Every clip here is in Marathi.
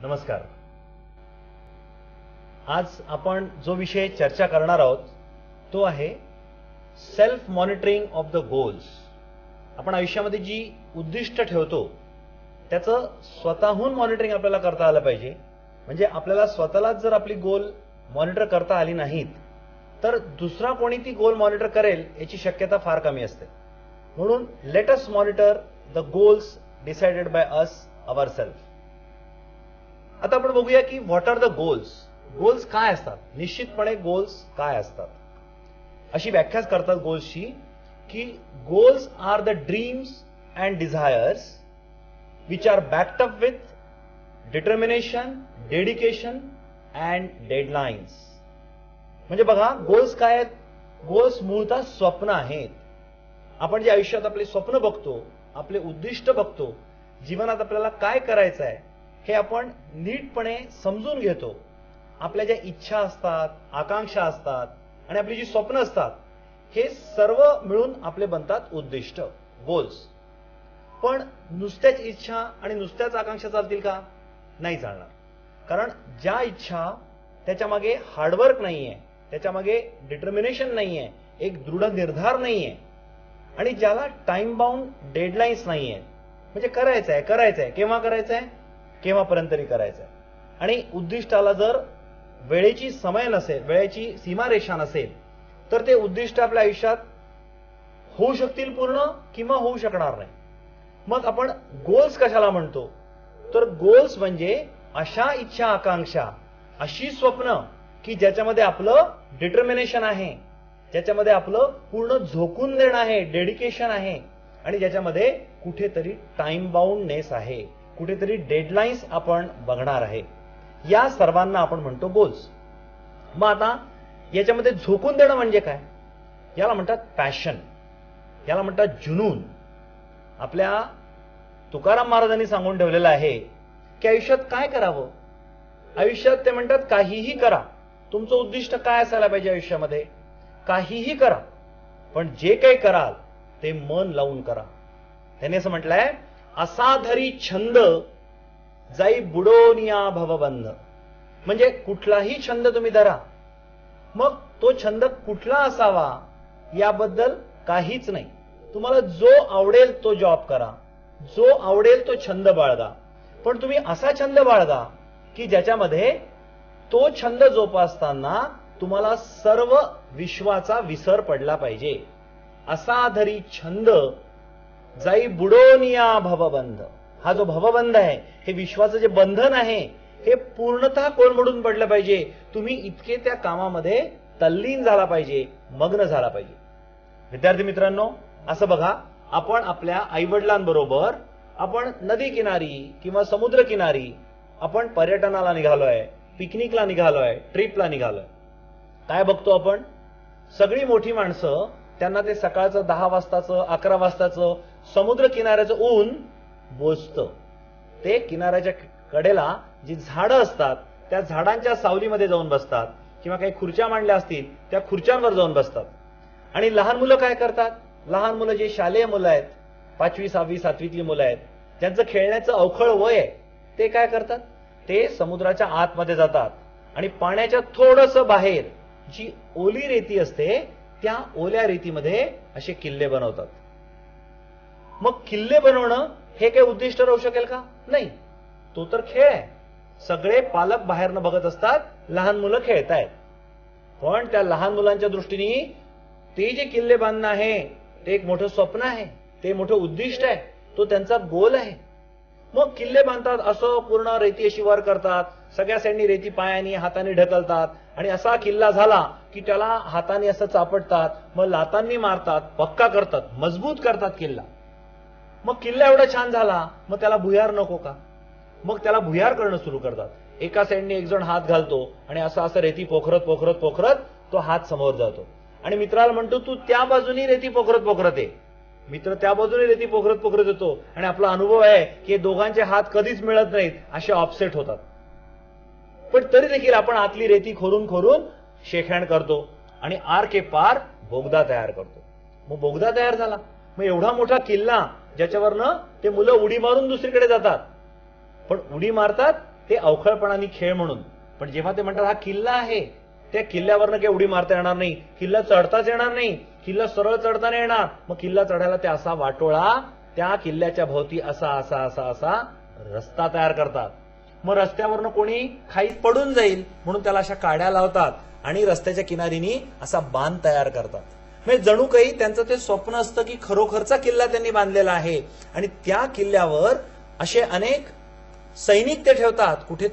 नमस्कार. आज आपण जो विषय चर्चा करणार आहोत तो आहे self monitoring of the goals. आपण आयुष्यामध्ये जी उद्दिष्ट ठेवतो त्याचं स्वतःहून मॉनिटरिंग आपल्याला करता आलं पाहिजे. म्हणजे आपल्याला स्वतःलाच जर आपली गोल मॉनिटर करता आली नाहीत तर दुसरा कोणी ती गोल मॉनिटर करेल याची शक्यता फार कमी असते. म्हणून let us monitor the goals decided by us ourselves. आता आपण बघूया की what are the goals. Goals काय असतात. निश्चितपणे गोल्स काय असतात अशी व्याख्या करतात गोल्सची की goals are the dreams and desires which are backed up with determination, dedication and deadlines. म्हणजे बघा गोल्स काय आहेत. गोल्स मूळतः स्वप्न आहेत. आपण जे आयुष्यात आपले स्वप्न बघतो, आपले उद्दिष्ट बघतो, जीवनात आपल्याला काय करायचं आहे हे आपण नीटपणे समजून घेतो. आपल्या ज्या इच्छा असतात, आकांक्षा असतात आणि आपली जी स्वप्न असतात हे सर्व मिळून आपले बनतात उद्दिष्ट, गोल्स. पण नुसत्याच इच्छा आणि नुसत्याच आकांक्षा चालतील का? नाही चालणार. कारण ज्या इच्छा त्याच्या मागे हार्डवर्क नाहीये, त्याच्या मागे डिटर्मिनेशन नाहीये, एक दृढ निर्धार नाहीये आणि ज्याला टाइम बाउंड डेडलाईन्स नाहीये, म्हणजे करायचंय केव्हा करायचंय, केव्हापर्यंत तरी करायचंय. आणि उद्दिष्टाला जर वेळेची समय नसेल, वेळेची सीमारेषा नसेल तर ते उद्दिष्ट आपल्या आयुष्यात होऊ शकतील पूर्ण किंवा होऊ शकणार नाही. मग आपण गोल्स कशाला म्हणतो तर गोल्स म्हणजे अशा इच्छा आकांक्षा, अशी स्वप्न की ज्याच्यामध्ये आपलं डिटर्मिनेशन आहे, ज्याच्यामध्ये आपलं पूर्ण झोकून देणं आहे, डेडिकेशन आहे आणि ज्याच्यामध्ये कुठेतरी टाइम बाउंडनेस आहे, कुठेतरी डेडलाईन्स आपण बघणार आहे. या सर्वांना आपण म्हणतो गोल्स. मग आता याच्यामध्ये झोकून देणं म्हणजे काय? याला म्हणतात पॅशन, याला म्हणतात जुनून. आपल्या तुकाराम महाराजांनी सांगून ठेवलेलं आहे की आयुष्यात काय करावं. आयुष्यात ते म्हणतात काहीही करा. तुमचं उद्दिष्ट काय असायला पाहिजे आयुष्यामध्ये? काहीही करा, पण जे काही कराल ते मन लावून करा. त्यांनी असं म्हटलंय, असाधरी छंद जाई बुडोनिया भवबंध. म्हणजे कुठलाही छंद तुम्ही धरा, मग तो छंद कुठला असावा याबद्दल काहीच नाही. तुम्हाला जो आवडेल तो जॉब करा, जो आवडेल तो छंद बाळगा, पण तुम्ही असा छंद बाळगा की ज्याच्यामध्ये तो छंद जोपासताना तुम्हाला सर्व विश्वाचा विसर पडला पाहिजे. असाधरी छंद जाई बुडोनिया भवबंध. हा जो भवबंध आहे, हे विश्वाचं जे बंधन आहे हे पूर्णतः कोलमडून पडलं पाहिजे. तुम्ही इतके त्या कामामध्ये तल्लीन झाला पाहिजे, मग्न झाला पाहिजे. विद्यार्थी मित्रांनो, असं बघा, आपण आपल्या आईवडिलांबरोबर आपण नदी किनारी किंवा समुद्र किनारी आपण पर्यटनाला निघालोय, पिकनिकला निघालोय, ट्रिपला निघालोय. काय बघतो आपण? सगळी मोठी माणसं, त्यांना ते सकाळचं 10 वाजताचं 11 वाजताचं समुद्र किनाऱ्याचं ऊन बोचतं. ते किनाऱ्याच्या कडेला जी झाडं असतात त्या झाडांच्या सावलीमध्ये जाऊन बसतात किंवा काही खुर्च्या मांडल्या असतील त्या खुर्च्यांवर जाऊन बसतात. आणि लहान मुलं काय करतात? लहान मुलं जे शालेय मुलं आहेत, 5वी 6वी 7वीतली मुलं आहेत, ज्यांचं खेळण्याचं अवखळ वय आहे, ते काय करतात? ते समुद्राच्या आतमध्ये जातात आणि पाण्याच्या थोडंसं बाहेर जी ओली रेती असते त्या ओल्या रेतीमध्ये असे किल्ले बनवतात. मग किल्ले बनवणं हे काही उद्दिष्ट राहू शकेल का? नाही. तो तर खेळ आहे. सगळे पालक बाहेरनं बघत असतात, लहान मुलं खेळतायत. पण त्या लहान मुलांच्या दृष्टीने ते जे किल्ले बांधणं आहे ते एक मोठं स्वप्न आहे, ते मोठं उद्दिष्ट आहे, तो त्यांचा गोल आहे. मग किल्ले बांधतात, असं पूर्ण रेती अशी वर करतात, सगळ्या साईडनी रेती पायानी हाताने ढकलतात आणि असा किल्ला झाला की त्याला हाताने असं चापटतात, मग लातांनी मारतात, पक्का करतात, मजबूत करतात किल्ला. मग किल्ला एवढा छान झाला, मग त्याला भुयार नको का? मग त्याला भुयार करणं सुरू करतात. एका साईडने एक जण हात घालतो आणि असं असं रेती पोखरत पोखरत पोखरत तो हात समोर जातो आणि मित्राला म्हणतो, तू त्या बाजूनी रेती पोखरत पोखरत ये. मित्र त्या बाजूने रेती पोखरत पोखरत येतो आणि आपला अनुभव आहे की दोघांचे हात कधीच मिळत नाहीत, असे ऑफसेट होतात. पण तरी देखील आपण आतली रेती खोरून खोरून शेकहँड करतो आणि आर के पार बोगदा तयार करतो. मग बोगदा तयार झाला. मग एवढा मोठा किल्ला ज्याच्यावरनं ते मुलं उडी मारून दुसरीकडे जातात. पण उडी मारतात ते अवखळपणाने खेळ म्हणून. पण जेव्हा ते म्हणतात हा किल्ला आहे, त्या किल्ल्यावरनं काही उडी मारता येणार नाही, किल्ला चढताच येणार नाही, किल्ला सरळ चढता नाही येणार. मग किल्ला चढायला ते असा वाटोळा, त्या किल्ल्याच्या भोवती असा असा असा असा रस्ता तयार करतात. मग रस्त्यावरनं कोणी खाईत पडून जाईल म्हणून त्याला अशा काड्या लावतात आणि रस्त्याच्या किनारीनी असा बांध तयार करतात. म्हणजे जणू काही त्यांचं ते स्वप्न असतं की खरोखरचा किल्ला त्यांनी बांधलेला आहे आणि त्या किल्ल्यावर असे अनेक सैनिक ते ठेवतात. कुठे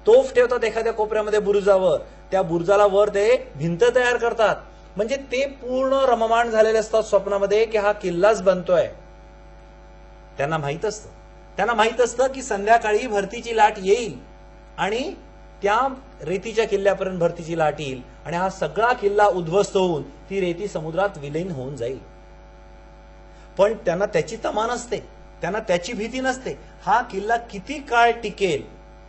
तोफ ठेवतात एखाद्या कोपऱ्यामध्ये बुरुजावर, त्या बुरुजाला वर ते भिंत तयार करतात. म्हणजे ते पूर्ण रममाण झालेले असतात स्वप्नामध्ये की हा किल्लाच बनतोय. त्यांना माहित असतं की संध्याकाळी भरतीची लाट येईल आणि त्या रेतीच्या किल्ल्यापर्यंत भरतीची लाट येईल आणि हा सगळा किल्ला उद्ध्वस्त होऊन ती रेती समुद्रात विलीन होऊन जाईल. पण त्यांना त्याची तमा नसते, त्यांना त्याची भीती नसते. हा किल्ला किती काळ टिकेल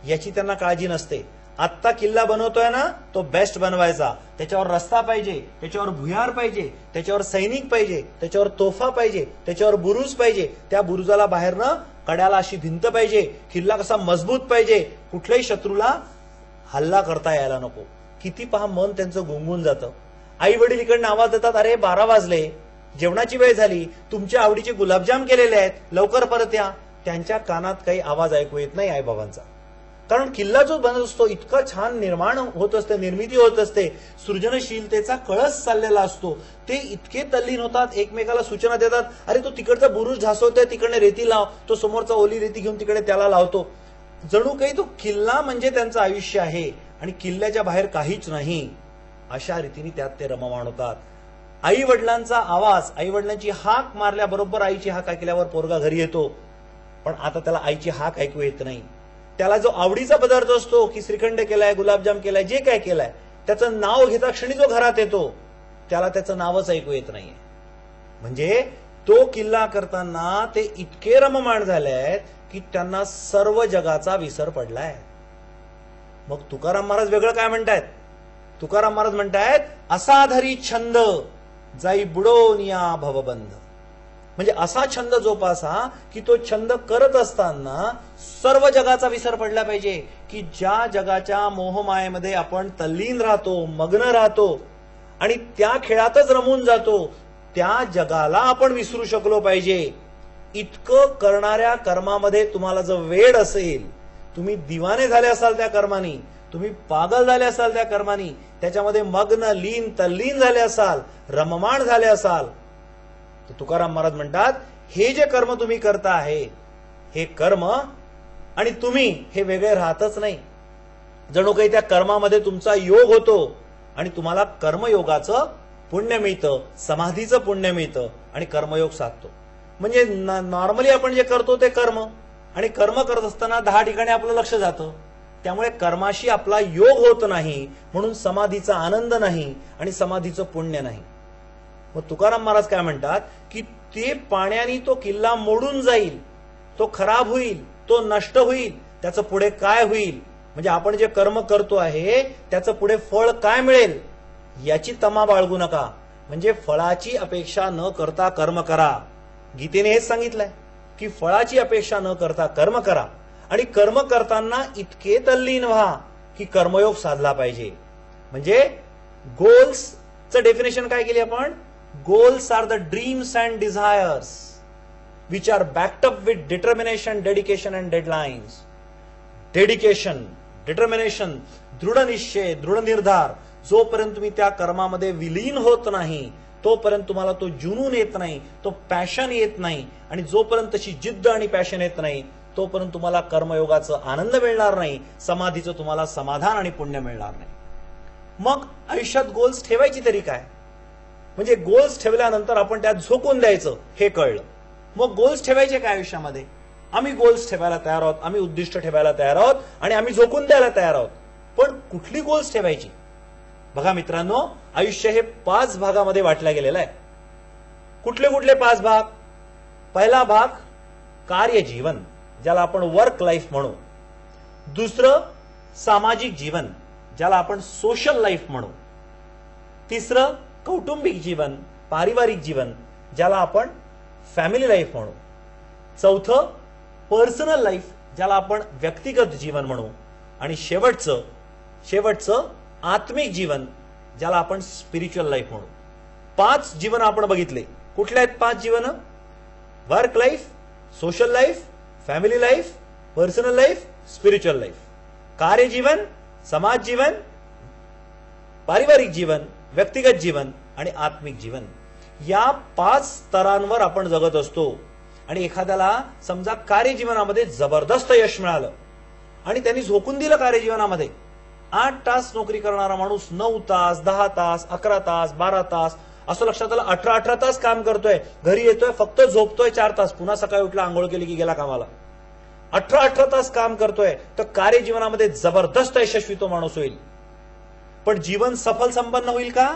याची त्यांना काळजी नसते. आत्ता किल्ला बनवतोय ना, तो बेस्ट बनवायचा. त्याच्यावर रस्ता पाहिजे, त्याच्यावर भुयार पाहिजे, त्याच्यावर सैनिक पाहिजे, त्याच्यावर तोफा पाहिजे, त्याच्यावर बुरुज पाहिजे, त्या बुरुजाला बाहेरनं कड्याला अशी भिंत पाहिजे, किल्ला कसा मजबूत पाहिजे, कुठल्याही शत्रूला हल्ला करता यायला नको. किती पहा मन त्यांचं गुंगून जातं. आई वडील इकडनं आवाज देतात, अरे 12 वाजले, जेवणाची वेळ झाली, तुमच्या आवडीचे गुलाबजाम केलेले आहेत, लवकर परत या. त्यांच्या कानात काही आवाज ऐकू येत नाही आईबाबांचा. कारण किल्ला जो बनत असतो इतका छान निर्माण होत असते, निर्मिती होत असते, सृजनशीलतेचा कळस चाललेला असतो. ते इतके तल्लीन होतात, एकमेकाला सूचना देतात, अरे तो तिकडचा बुरुज झासवतोय, तिकडने रेती लाव, तो समोरचा ओली रेती घेऊन तिकडे त्याला लावतो. जणू काही तो किल्ला म्हणजे त्यांचं आयुष्य आहे आणि किल्ल्याच्या बाहेर काहीच नाही, अशा रीतीने त्यात ते रममाण होतात. आई वडिलांचा आवाज, आई वडिलांची हाक मारल्याबरोबर आईची हाक ऐकल्यावर पोरगा घरी येतो. पण आता त्याला आईची हाक ऐकू येत नाही. त्याला जो आवडीचा पदार्थ असतो की श्रीखंड केलाय, गुलाबजाम केलाय, जे काय केलाय, त्याचं नाव घेता क्षणी जो घरात येतो त्याला त्याचं नावच ऐकू येत नाहीये. म्हणजे तो किल्ला करताना ते इतके रममाण झाले आहेत की त्यांना सर्व जगाचा विसर पडलाय. मग तुकाराम महाराज वेगळं काय म्हणतायत? तुकाराम महाराज म्हणतायत, असाधारी छंद जाई बुडोन या भवबंध. म्हणजे असा छंद जोपासा की तो छंद करत असताना सर्व जगाचा विसर पडला पाहिजे. की ज्या जगाच्या मोहमायेमध्ये आपण तल्लीन राहतो, मग्न राहतो आणि त्या खेळातच रमून जातो, त्या जगाला आपण विसरू शकलो पाहिजे. इतकं करणाऱ्या कर्मामध्ये तुम्हाला जर वेड असेल, तुम्ही दिवाने झाले असाल त्या कर्मानी, तुम्ही पागल झाले असाल त्या कर्मानी, त्याच्यामध्ये मग्न लीन तल्लीन झाले असाल, रममाण झाले असाल, तर तुकाराम महाराज म्हणतात, हे जे कर्म तुम्ही करता आहे, हे कर्म आणि तुम्ही हे वेगळे राहतच नाही. जणू काही त्या कर्मामध्ये तुमचा योग होतो आणि तुम्हाला कर्मयोगाचं पुण्य मिळतं, समाधीचं पुण्य मिळतं आणि कर्मयोग साधतो. म्हणजे नॉर्मली आपण जे करतो ते कर्म, आणि कर्म करत असताना 10 ठिकाणी आपलं लक्ष जातं, त्यामुळे कर्माशी आपला योग होत नाही, म्हणून समाधीचा आनंद नाही आणि समाधीचं पुण्य नाही. मग तुकाराम महाराज काय म्हणतात की ते पाण्याने तो किल्ला मोडून जाईल, तो खराब होईल, तो नष्ट होईल, त्याचं पुढे काय होईल, म्हणजे आपण जे कर्म करतो आहे त्याचं पुढे फळ काय मिळेल याची तमा बाळगू नका. म्हणजे फळाची अपेक्षा न करता कर्म करा. गीतेने हेच सांगितलंय की फळाची अपेक्षा न करता कर्म करा आणि कर्म करताना इतके तल्लीन व्हा की कर्मयोग साधला पाहिजे. म्हणजे गोल्सचं डेफिनेशन काय केली आपण? Goals are the dreams and desires which are backed up with determination, dedication and deadlines. Dedication, determination, दृढ निश्चय, दृढ निर्धार, जोपर्यंत तुम्ही त्या कर्मामध्ये विलीन होत नाही तोपर्यंत तुम्हाला तो जुनून येत नाही, तो पॅशन येत नाही, आणि जोपर्यंत तशी जिद्द आणि पॅशन येत नाही तोपर्यंत तुम्हाला कर्मयोगाचा आनंद मिळणार नाही, समाधीचं तुम्हाला समाधान आणि पुण्य मिळणार नाही. मग आयुष्यात गोल्स ठेवायची तरी काय? म्हणजे गोल्स ठेवल्यानंतर आपण त्यात झोकून द्यायचं हे कळलं. मग गोल्स ठेवायचे काय आयुष्यामध्ये? आम्ही गोल्स ठेवायला तयार आहोत, आम्ही उद्दिष्ट ठेवायला तयार आहोत आणि आम्ही झोकून द्यायला तयार आहोत. पण कुठली गोल्स ठेवायची? बघा मित्रांनो, आयुष्य हे 5 भागामध्ये वाटलं गेलेलं आहे. कुठले कुठले 5 भाग? पहिला भाग कार्य जीवन, ज्याला आपण वर्क लाईफ म्हणू. दुसरं सामाजिक जीवन, ज्याला आपण सोशल लाईफ म्हणू. तिसरं कौटुंबिक जीवन, पारिवारिक जीवन, ज्याला आपण फॅमिली लाईफ म्हणू. चौथं पर्सनल लाईफ, ज्याला आपण व्यक्तिगत जीवन म्हणू, आणि शेवटचं आत्मिक जीवन ज्याला आपण स्पिरिच्युअल लाईफ म्हणू. 5 जीवन आपण बघितले. कुठले आहेत 5 जीवन? Work life, social life, family life, personal life, spiritual life. कार्यजीवन, समाज जीवन, पारिवारिक जीवन, व्यक्तिगत जीवन आणि आत्मिक जीवन. या 5 स्तरांवर आपण जगत असतो. आणि एखाद्याला समजा कार्यजीवनामध्ये जबरदस्त यश मिळालं आणि त्यांनी झोकून दिलं कार्यजीवनामध्ये. 8 तास नोकरी करणारा माणूस 9 तास, 10 तास, 11 तास, 12 तास, असं लक्षात आलं 18 तास काम करतोय, घरी येतोय, फक्त झोपतोय 4 तास, पुन्हा सकाळी उठला, आंघोळ केली की गेला कामाला. 18 तास काम करतोय, तर कार्यजीवनामध्ये जबरदस्त यशस्वी तो माणूस होईल. पण जीवन सफल संपन्न होईल का?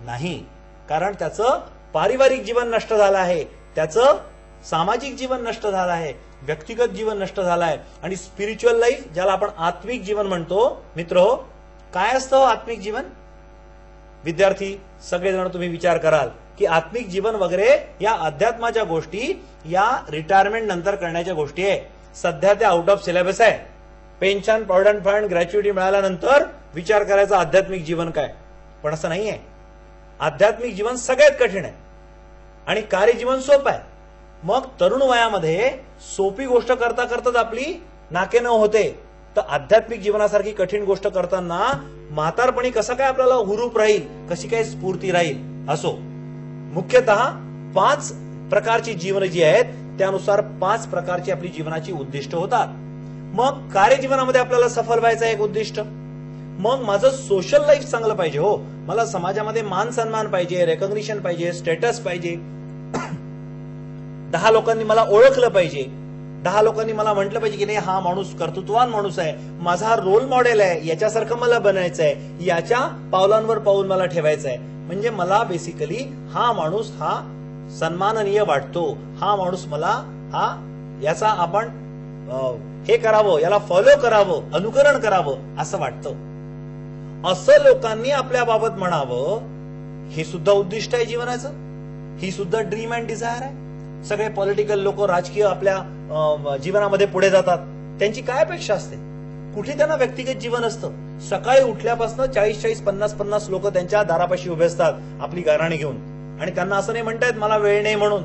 नाही. कारण त्याचं पारिवारिक जीवन नष्ट झालं आहे, त्याचं सामाजिक जीवन नष्ट झालं आहे, व्यक्तिगत जीवन नष्ट झालं आहे. आणि स्पिरिच्युअल लाईफ ज्याला आपण आत्मिक जीवन म्हणतो, मित्र, काय असतं आत्मिक जीवन? विद्यार्थी सगळेजण तुम्ही विचार कराल की आत्मिक जीवन वगैरे या अध्यात्माच्या गोष्टी या रिटायरमेंट नंतर करण्याच्या गोष्टी आहे. सध्या ते आउट ऑफ सिलेबस आहे. पेन्शन, प्रॉव्हिडंट फंड, ग्रॅच्युइटी मिळाल्यानंतर विचार करायचा आध्यात्मिक जीवन काय. पण असं नाहीये. आध्यात्मिक जीवन सगळ्यात कठीण आहे आणि कार्यजीवन सोपं आहे. मग तरुण वयामध्ये सोपी गोष्ट करता करताच आपली नाके नऊ होते, तर आध्यात्मिक जीवनासारखी कठीण गोष्ट करताना म्हातारपणी कसं काय आपल्याला हुरूप राहील, कशी काय स्फूर्ती राहील. असो, मुख्यतः 5 प्रकारची जीवन जी आहेत त्यानुसार 5 प्रकारची आपली जीवनाची उद्दिष्ट होतात. मग कार्यजीवनामध्ये आपल्याला सफल व्हायचं एक उद्दिष्ट. मग माझं सोशल लाईफ चांगलं पाहिजे. हो, मला समाजामध्ये मान सन्मान पाहिजे, रेकॉग्निशन पाहिजे, स्टेटस पाहिजे. 10 लोकांनी मला ओळखलं पाहिजे, 10 लोकांनी मला म्हटलं पाहिजे की नाही हा माणूस कर्तृत्ववान माणूस आहे, माझा हा रोल मॉडेल आहे, याच्यासारखं मला बनायचं आहे, याच्या पावलांवर पाऊल मला ठेवायचं आहे. म्हणजे मला बेसिकली हा माणूस हा सन्माननीय वाटतो, हा माणूस मला हा याचा आपण हे करावं, याला फॉलो करावं, अनुकरण करावं असं वाटतं. असं लोकांनी आपल्या बाबत म्हणावं, हे सुद्धा उद्दिष्ट आहे जीवनाचं, ही सुद्धा ड्रीम अँड डिझायर आहे. सगळे पॉलिटिकल लोक, राजकीय आपल्या जीवनामध्ये पुढे जातात, त्यांची काय अपेक्षा असते? कुठे त्यांना व्यक्तिगत जीवन असतं? सकाळी उठल्यापासून 40-40, 50-50 लोक त्यांच्या दारापाशी उभे असतात आपली गाराणी घेऊन, आणि त्यांना असं नाही म्हणतायत मला वेळ नाही म्हणून.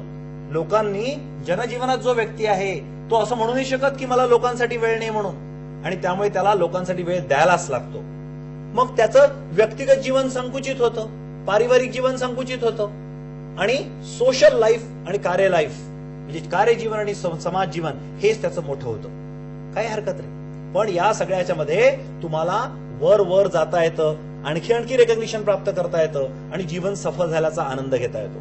लोकांनी जनजीवनात जो व्यक्ती आहे तो असं म्हणू नाही शकत की मला लोकांसाठी वेळ नाही म्हणून, आणि त्यामुळे त्याला लोकांसाठी वेळ द्यायलाच लागतो. मग त्याचं व्यक्तिगत जीवन संकुचित होतं, पारिवारिक जीवन संकुचित होतं, आणि सोशल लाईफ आणि कार्य लाईफ म्हणजे कार्यजीवन आणि समाज जीवन हेच त्याचं मोठं होतं. काही हरकत नाही. पण या सगळ्याच्या मध्ये तुम्हाला वर जाता येतं, आणखी रेकॉग्निशन प्राप्त करता येतं आणि जीवन सफल झाल्याचा आनंद घेता येतो.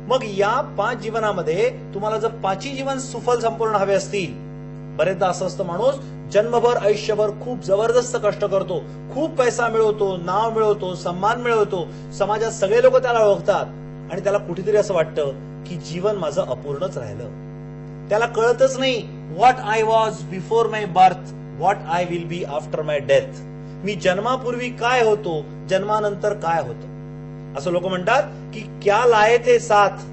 मग या 5 जीवनामध्ये तुम्हाला जर 5ही जीवन सुफल संपूर्ण हवे असतील, बरेचदा असं असतं माणूस जन्मभर आयुष्यभर खूप जबरदस्त कष्ट करतो, खूप पैसा मिळवतो, नाव मिळवतो, सन्मान मिळवतो, समाजात सगळे लोक त्याला ओळखतात, आणि त्याला कुठेतरी असं वाटतं की जीवन माझं अपूर्णच राहिलं. त्याला कळतच नाही what I was before my birth, what I will be after my death. मी जन्मापूर्वी काय होतो, जन्मानंतर काय होतो. असं लोक म्हणतात की क्या लाए थे साथ,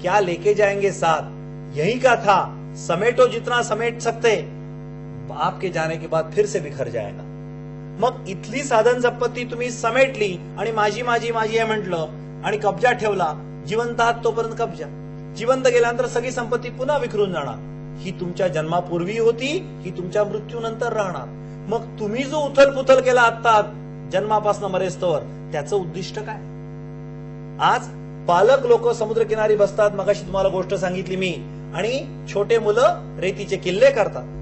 क्या लेके जाएंगे साथ, यही का था, समेटो जितना समेट सकते, आपके जाने के बाद फिर से बिखर जाएगा. मग इथली साधन संपत्ती तुम्ही समेटली आणि माझी माझी माझी आहे म्हटलं आणि कब्जा ठेवला. जिवंत आहात तोपर्यंत कब्जा, जिवंत गेल्यानंतर सगळी संपत्ती पुन्हा विखरून जाणार. ही तुमच्या जन्मापूर्वी होती, ही तुमच्या मृत्यूनंतर राहणार. मग तुम्ही जो उथल-पुथल केला आता जन्मापासून मरेस्तवर, त्याचं उद्दिष्ट काय? आज पालक लोक समुद्रकिनारी बसतात, मगाशी तुम्हाला गोष्ट सांगितली मी, आणि छोटे मुलं रेतीचे किल्ले करतात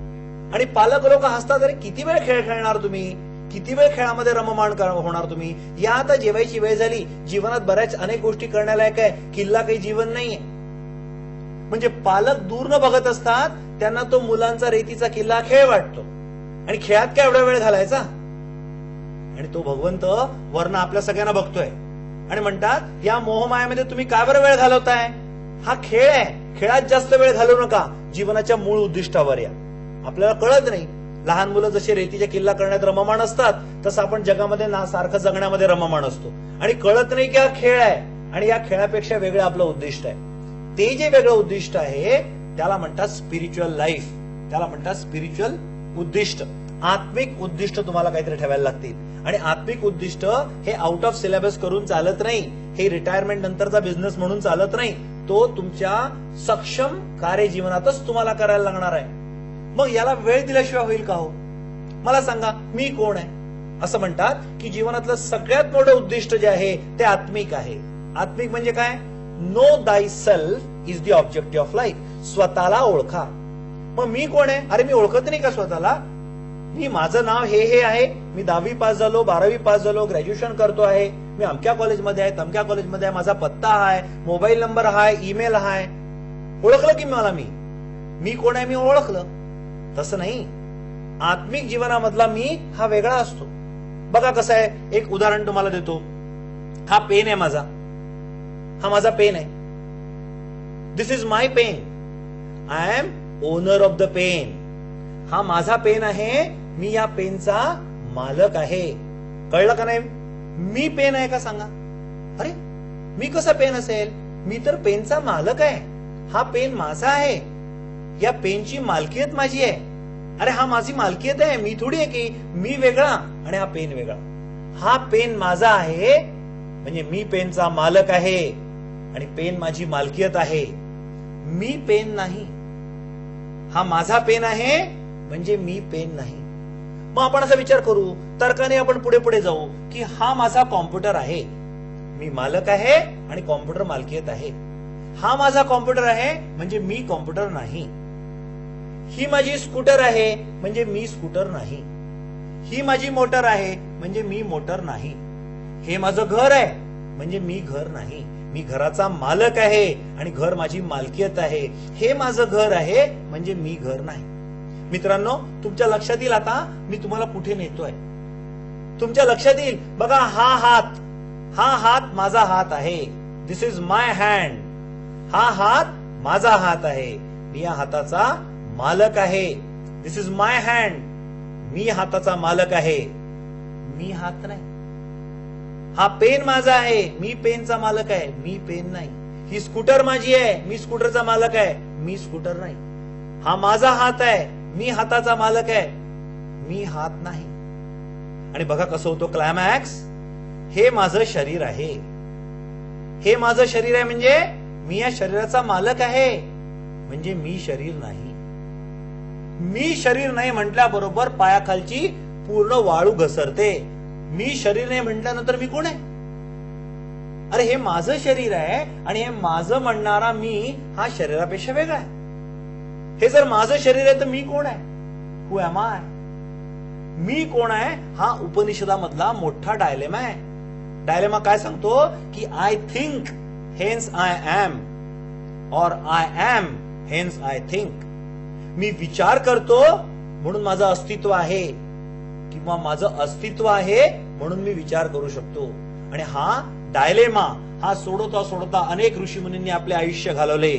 आणि पालक लोक हसतात, अरे किती वेळ खेळ खेळणार तुम्ही, किती वेळ खेळामध्ये रममाण होणार तुम्ही, या आता जेवायची वेळ झाली. जीवनात बऱ्याच अनेक गोष्टी करण्यालायक आहे, किल्ला काही जीवन नाहीये. म्हणजे पालक दूर न बघत असतात, त्यांना तो मुलांचा रेतीचा किल्ला खेळ वाटतो, आणि खेळात काय एवढा वेळ घालायचा. आणि तो भगवंत वर्ण आपल्या सगळ्यांना बघतोय आणि म्हणतात या मोहमायामध्ये तुम्ही काय बरं वेळ घालवताय, हा खेळ आहे, खेळात जास्त वेळ घालवू नका, जीवनाच्या मूळ उद्दिष्टावर या. आपल्याला कळत नाही, लहान मुलं जसे रेतीच्या किल्ला करण्यात रममाण असतात, तसं आपण जगामध्ये सारखं जगण्यामध्ये रममाण असतो, आणि कळत नाही की हा खेळ आहे, आणि या खेळापेक्षा वेगळं आपलं उद्दिष्ट आहे. ते जे वेगळं उद्दिष्ट आहे त्याला म्हणतात स्पिरिच्युअल लाईफ, त्याला म्हणतात स्पिरिच्युअल उद्दिष्ट. आत्मिक उद्दिष्ट तुम्हाला काहीतरी ठेवायला लागतील आणि आत्मिक उद्दिष्ट हे आउट ऑफ सिलेबस करून चालत नाही. हे रिटायरमेंट नंतरचा बिझनेस म्हणून चालत नाही. तो तुमच्या सक्षम कार्य जीवनातच तुम्हाला करायला लागणार आहे. मग याला वेळ दिल्याशिवाय होईल का हो? मला सांगा, मी कोण आहे? असं म्हणतात की जीवनातलं सगळ्यात मोठं उद्दिष्ट जे आहे ते आत्मिक आहे. आत्मिक म्हणजे काय? नो दाय self is the objective of life. स्वतःला ओळखा. मग मी कोण आहे? अरे मी ओळखत नाही का स्वतःला? मी माझं नाव हे आहे, मी 10वी पास झालो, 12वी पास झालो, ग्रॅज्युएशन करतो आहे, मी अमक्या कॉलेजमध्ये आहे, तमक्या कॉलेजमध्ये आहे, माझा पत्ता आहे, मोबाईल नंबर आहे, ईमेल आहे. ओळखलं की मला मी कोण आहे? मी ओळखलं. तसं नाही. आत्मिक जीवनामधला मी हा वेगळा असतो. बघा कसं आहे, एक उदाहरण तुम्हाला देतो. हा पेन आहे माझा, हा माझा पेन आहे. This is my pen. I am owner of the pen. हा माझा पेन आहे, मी या पेनचा मालक आहे. कळलं का नाही? मी पेन आहे का सांगा? अरे मी कसा पेन असेल? मी तर पेनचा मालक आहे. हा पेन माझा आहे, या पेनची मालकीयत माझी आहे. अरे हा माझी मालकीयत आहे, मी थोडी आहे की मी वेगळा आणि हा पेन वेगळा. हा पेन माझा आहे म्हणजे मी पेनचा मालक आहे आणि पेन माझी मालकीयत आहे. मी पेन नाही. हा माझा पेन आहे म्हणजे मी पेन नाही. मग आपण असा विचार करू, तर्काने आपण पुढे पुढे जाऊ की हा माझा कॉम्प्युटर आहे, मी मालक आहे आणि कॉम्प्युटर मालकीयत आहे. हा माझा कॉम्प्युटर आहे म्हणजे मी कॉम्प्युटर नाही. ही माझी स्कूटर आहे म्हणजे मी स्कूटर नाही. ही माझी मोटर आहे म्हणजे मी मोटर नाही. हे माझं घर आहे म्हणजे मी घर नाही. मी घराचा मालक आहे आणि घर माझी मालकीयत आहे. हे माझं घर आहे म्हणजे मी घर नाही. मित्रांनो, तुमच्या लक्षात येईल आता मी तुम्हाला कुठे नेतोय. तुमच्या लक्षात येईल, बघा हा हात माझा हात आहे. This is my hand. हा हात माझा हात आहे, मी या हाताचा मालक आहे. This is my hand. मी हाताचा मालक आहे, मी हात नाही. हा पेन माझा आहे, मी पेनचा मालक आहे, मी पेन नाही. ही स्कूटर माझी आहे, मी स्कूटरचा मालक आहे, मी स्कूटर नाही. हा माझा हात आहे, मी हाताचा मालक आहे, मी हात नाही. आणि बघा कसं होतं क्लायमॅक्स. हे माझं शरीर आहे. हे माझं शरीर आहे म्हणजे मी या शरीराचा मालक आहे म्हणजे मी शरीर नाही. मी शरीर नाही म्हटल्याबरोबर पायाखालची पूर्ण वाळू घसरते. मी शरीर नाही म्हटल्यानंतर मी कोण आहे? अरे हे माझं शरीर आहे आणि हे माझं म्हणणारा मी हा शरीरापेक्षा वेगळा आहे. हे जर माझं शरीर आहे तर मी कोण आहे? Who M I? मी कोण आहे हा उपनिषदामधला मोठा डायलेमा आहे. डायलेमा काय सांगतो की I think hence I am, और I am hence I think. मी विचार करतो म्हणून माझं अस्तित्व आहे, किंवा माझं अस्तित्व आहे म्हणून मी विचार करू शकतो. आणि हा डायलेमा हा सोडवता सोडवता अनेक ऋषीमुनींनी आपले आयुष्य घालवले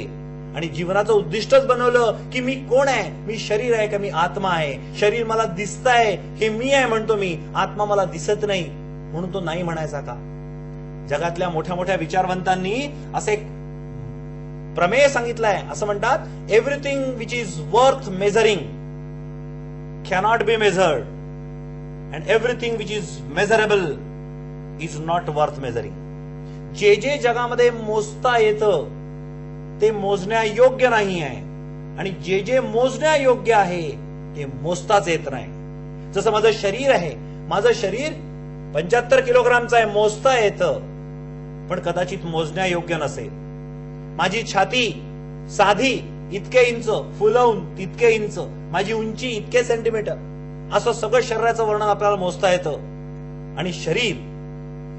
आणि जीवनाचं उद्दिष्टच बनवलं की मी कोण आहे? मी शरीर आहे का मी आत्मा आहे? शरीर मला दिसतंय हे मी आहे म्हणतो मी, आत्मा मला दिसत नाही म्हणून तो नाही म्हणायचा का? जगातल्या मोठ्या मोठ्या विचारवंतांनी असं एक प्रमेय सांगितलंय. असं म्हणतात, everything which is worth measuring cannot be measured and everything which is measurable is not worth measuring. जे जे जगामध्ये मोजता येतं ते मोजण्यायोग्य नाही आहे आणि जे जे मोजण्यायोग्य आहे ते मोजताच येत नाही. जसं माझं शरीर आहे, माझं शरीर 75 किलोग्रामचं आहे, मोजता येतं पण कदाचित मोजण्यायोग्य नसेल. माझी छाती साधी इतके इंच, फुलवून तितके इंच, माझी उंची इतके सेंटीमीटर, असं सगळं शरीराचं वर्णन आपल्याला मोजता येतं. आणि शरीर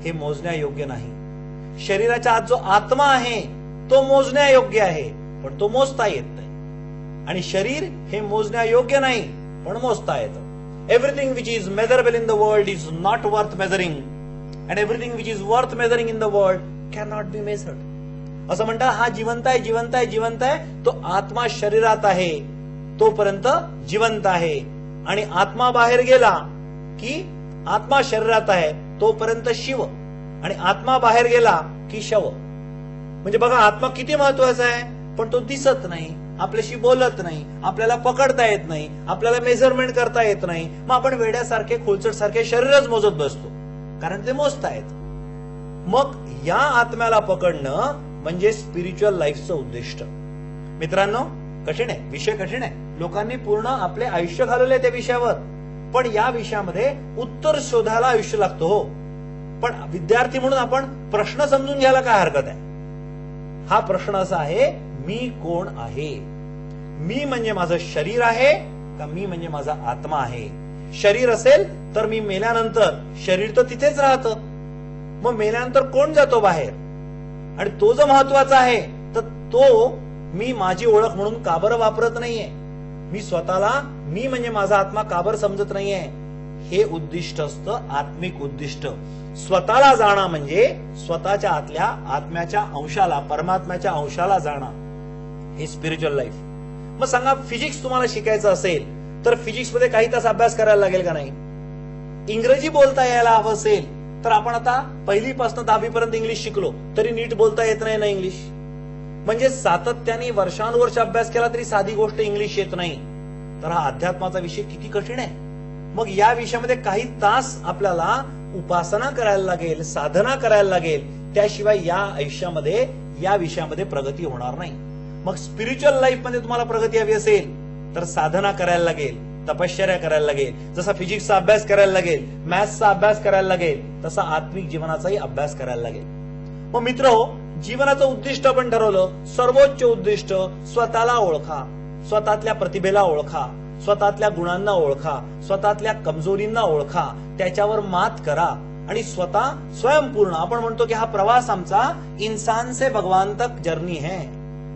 हे मोजण्यायोग्य नाही. शरीराच्या आत जो आत्मा आहे तो मोजण्यायोग्य आहे पण तो मोजता येत नाही. आणि शरीर हे मोजण्यायोग्य नाही पण मोजता येतं. Everything which is measurable in the world is not worth measuring and everything which is worth measuring in the world can not be measured. असं म्हणतात, हा जिवंत आहे, जिवंत आहे, जिवंत आहे. तो आत्मा शरीरात आहे तोपर्यंत जिवंत आहे आणि आत्मा बाहेर गेला की आत्मा शरीरात आहे तोपर्यंत शिव आणि आत्मा बाहेर गेला की शव. म्हणजे बघा आत्मा किती महत्वाचा आहे पण तो दिसत नाही. आपल्याशी बोलत नाही, आपल्याला पकडता येत नाही, आपल्याला मेजरमेंट करता येत नाही, मग आपण वेड्यासारखे खोलचट सारखे शरीरच मोजत बसतो, कारण ते मोजतायत. मग या आत्म्याला पकडणं म्हणजे स्पिरिच्युअल लाईफचं उद्दिष्ट. मित्रांनो, कठीण आहे, विषय कठीण आहे. लोकांनी पूर्ण आपले आयुष्य घालवले त्या विषयावर, पण या विषयामध्ये उत्तर शोधायला आयुष्य लागतो हो. पण विद्यार्थी म्हणून आपण प्रश्न समजून घ्यायला काय हरकत आहे? हा प्रश्न असा आहे, मी कोण आहे? मी म्हणजे माझं शरीर आहे का मी म्हणजे माझा आत्मा आहे? शरीर असेल तर मी मेल्यानंतर शरीर तर तिथेच राहतं, मग मेल्यानंतर कोण जातो बाहेर? आणि तो जो महत्वाचा आहे तर तो मी माझी ओळख म्हणून का बरं वापरत नाहीये? मी स्वतःला मी म्हणजे माझा आत्मा का बरं समजत नाहीये? हे उद्दिष्ट असतं आत्मिक उद्दिष्ट. स्वतःला जाणं म्हणजे स्वतःच्या आतल्या आत्म्याच्या अंशाला, परमात्म्याच्या अंशाला जाणं, हे स्पिरिच्युअल लाईफ. मग सांगा, फिजिक्स तुम्हाला शिकायचं असेल तर फिजिक्स मध्ये काही तास अभ्यास करायला लागेल का नाही? इंग्रजी बोलता यायला हवं असेल तर आपण आता 1ली पासून 10वी पर्यंत इंग्लिश शिकलो तरी नीट बोलता येत नाही ना इंग्लिश. म्हणजे सातत्याने वर्षानुवर्ष अभ्यास केला तरी साधी गोष्ट इंग्लिश येत नाही. तर हा अध्यात्माचा विषय किती कठीण आहे. मग या विषयामध्ये काही तास आपल्याला उपासना करायला लागेल, साधना करायला लागेल, त्याशिवाय या आयुष्यामध्ये या विषयामध्ये प्रगती होणार नाही. मग स्पिरिच्युअल लाईफ मध्ये तुम्हाला प्रगती हवी असेल तर साधना करायला लागेल, तपश्चर्या करायला लागेल. जसा फिजिक्सचा अभ्यास करायला लागेल, मॅथ्सचा अभ्यास करायला लागेल, तसा आत्मिक जीवनाचाही अभ्यास करायला लागेल. मग मित्रहो, जीवनाचं उद्दिष्ट आपण ठरवलं, सर्वोच्च उद्दिष्ट स्वतःला ओळखा, स्वतःतल्या प्रतिभेला ओळखा, स्वतःतल्या गुणांना ओळखा, स्वतःतल्या कमजोरींना ओळखा, त्याच्यावर मात करा आणि स्वतः स्वयंपूर्ण. आपण म्हणतो की हा प्रवास आमचा इंसान से भगवान तक जर्नी है.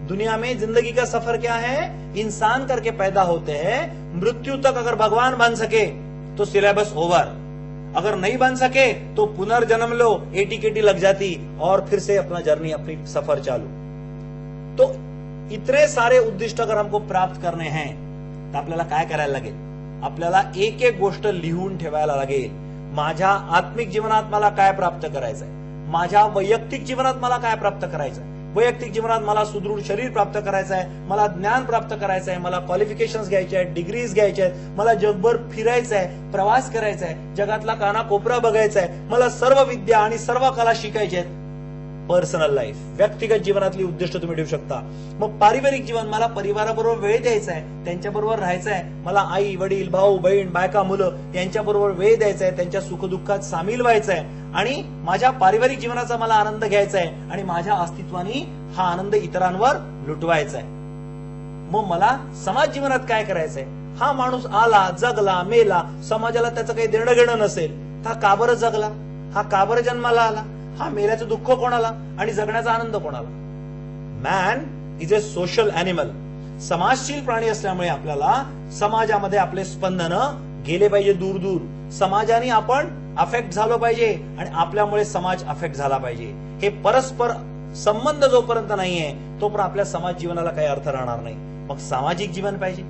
दुनिया में जिंदगी का सफर क्या है? इंसान करके पैदा होते हैं, मृत्यु तक अगर भगवान बन सके तो सिलेबस ओवर, अगर नहीं बन सके तो पुनर्जन्म लो, एटीकेटी लग जाती और फिर से अपना जर्नी, अपनी सफर चालू. तो इतने सारे उद्दिष्ट अगर हमको प्राप्त करने हैं तर आपल्याला काय करायला लागेल? आपल्याला एक एक गोष्ट लिहून ठेवायला लागेल. माझ्या आत्मिक जीवनात मला काय प्राप्त करायचंय? माझ्या वैयक्तिक जीवनात मला काय प्राप्त करायचंय? वैयक्तिक जीवनात मला सुदृढ शरीर प्राप्त करायचं आहे, मला ज्ञान प्राप्त करायचं आहे, मला क्वालिफिकेशन्स घ्यायचे आहेत, डिग्रीज घ्यायच्या आहेत, मला जगभर फिरायचं आहे, प्रवास करायचा आहे, जगातला कानाकोपरा बघायचा आहे, मला सर्व विद्या आणि सर्व कला शिकायच्या आहेत. पर्सनल लाईफ, व्यक्तिगत जीवनातली उद्दिष्ट तुम्ही ठेवू शकता. मग पारिवारिक जीवन, मला परिवाराबरोबर वेळ द्यायचा आहे, त्यांच्याबरोबर राहायचं आहे, मला आई वडील भाऊ बहीण बायका मुलं यांच्याबरोबर वेळ द्यायचा आहे, त्यांच्या सुखदुःखात सामील व्हायचं आहे आणि माझ्या पारिवारिक जीवनाचा मला आनंद घ्यायचा आहे आणि माझ्या अस्तित्वाने हा आनंद इतरांवर लुटवायचा आहे. मग मला समाज जीवनात काय करायचंय? हा माणूस आला, जगला, मेला, समाजाला त्याचं काही देणं घेणं नसेल, हा का बरं जगला, हा का बरं जन्माला आला, हा मेल्याचं दुःख कोणाला आणि जगण्याचा आनंद कोणाला? Man is a social animal. समाजशील प्राणी असल्यामुळे आपल्याला समाजामध्ये आपले स्पंदन गेले पाहिजे दूर दूर. समाजाने आपण अफेक्ट झालो पाहिजे आणि आपल्यामुळे समाज अफेक्ट झाला पाहिजे. हे परस्पर संबंध जोपर्यंत नाहीये तोपर्यंत आपल्या समाज जीवनाला काही अर्थ राहणार नाही. मग सामाजिक जीवन पाहिजे.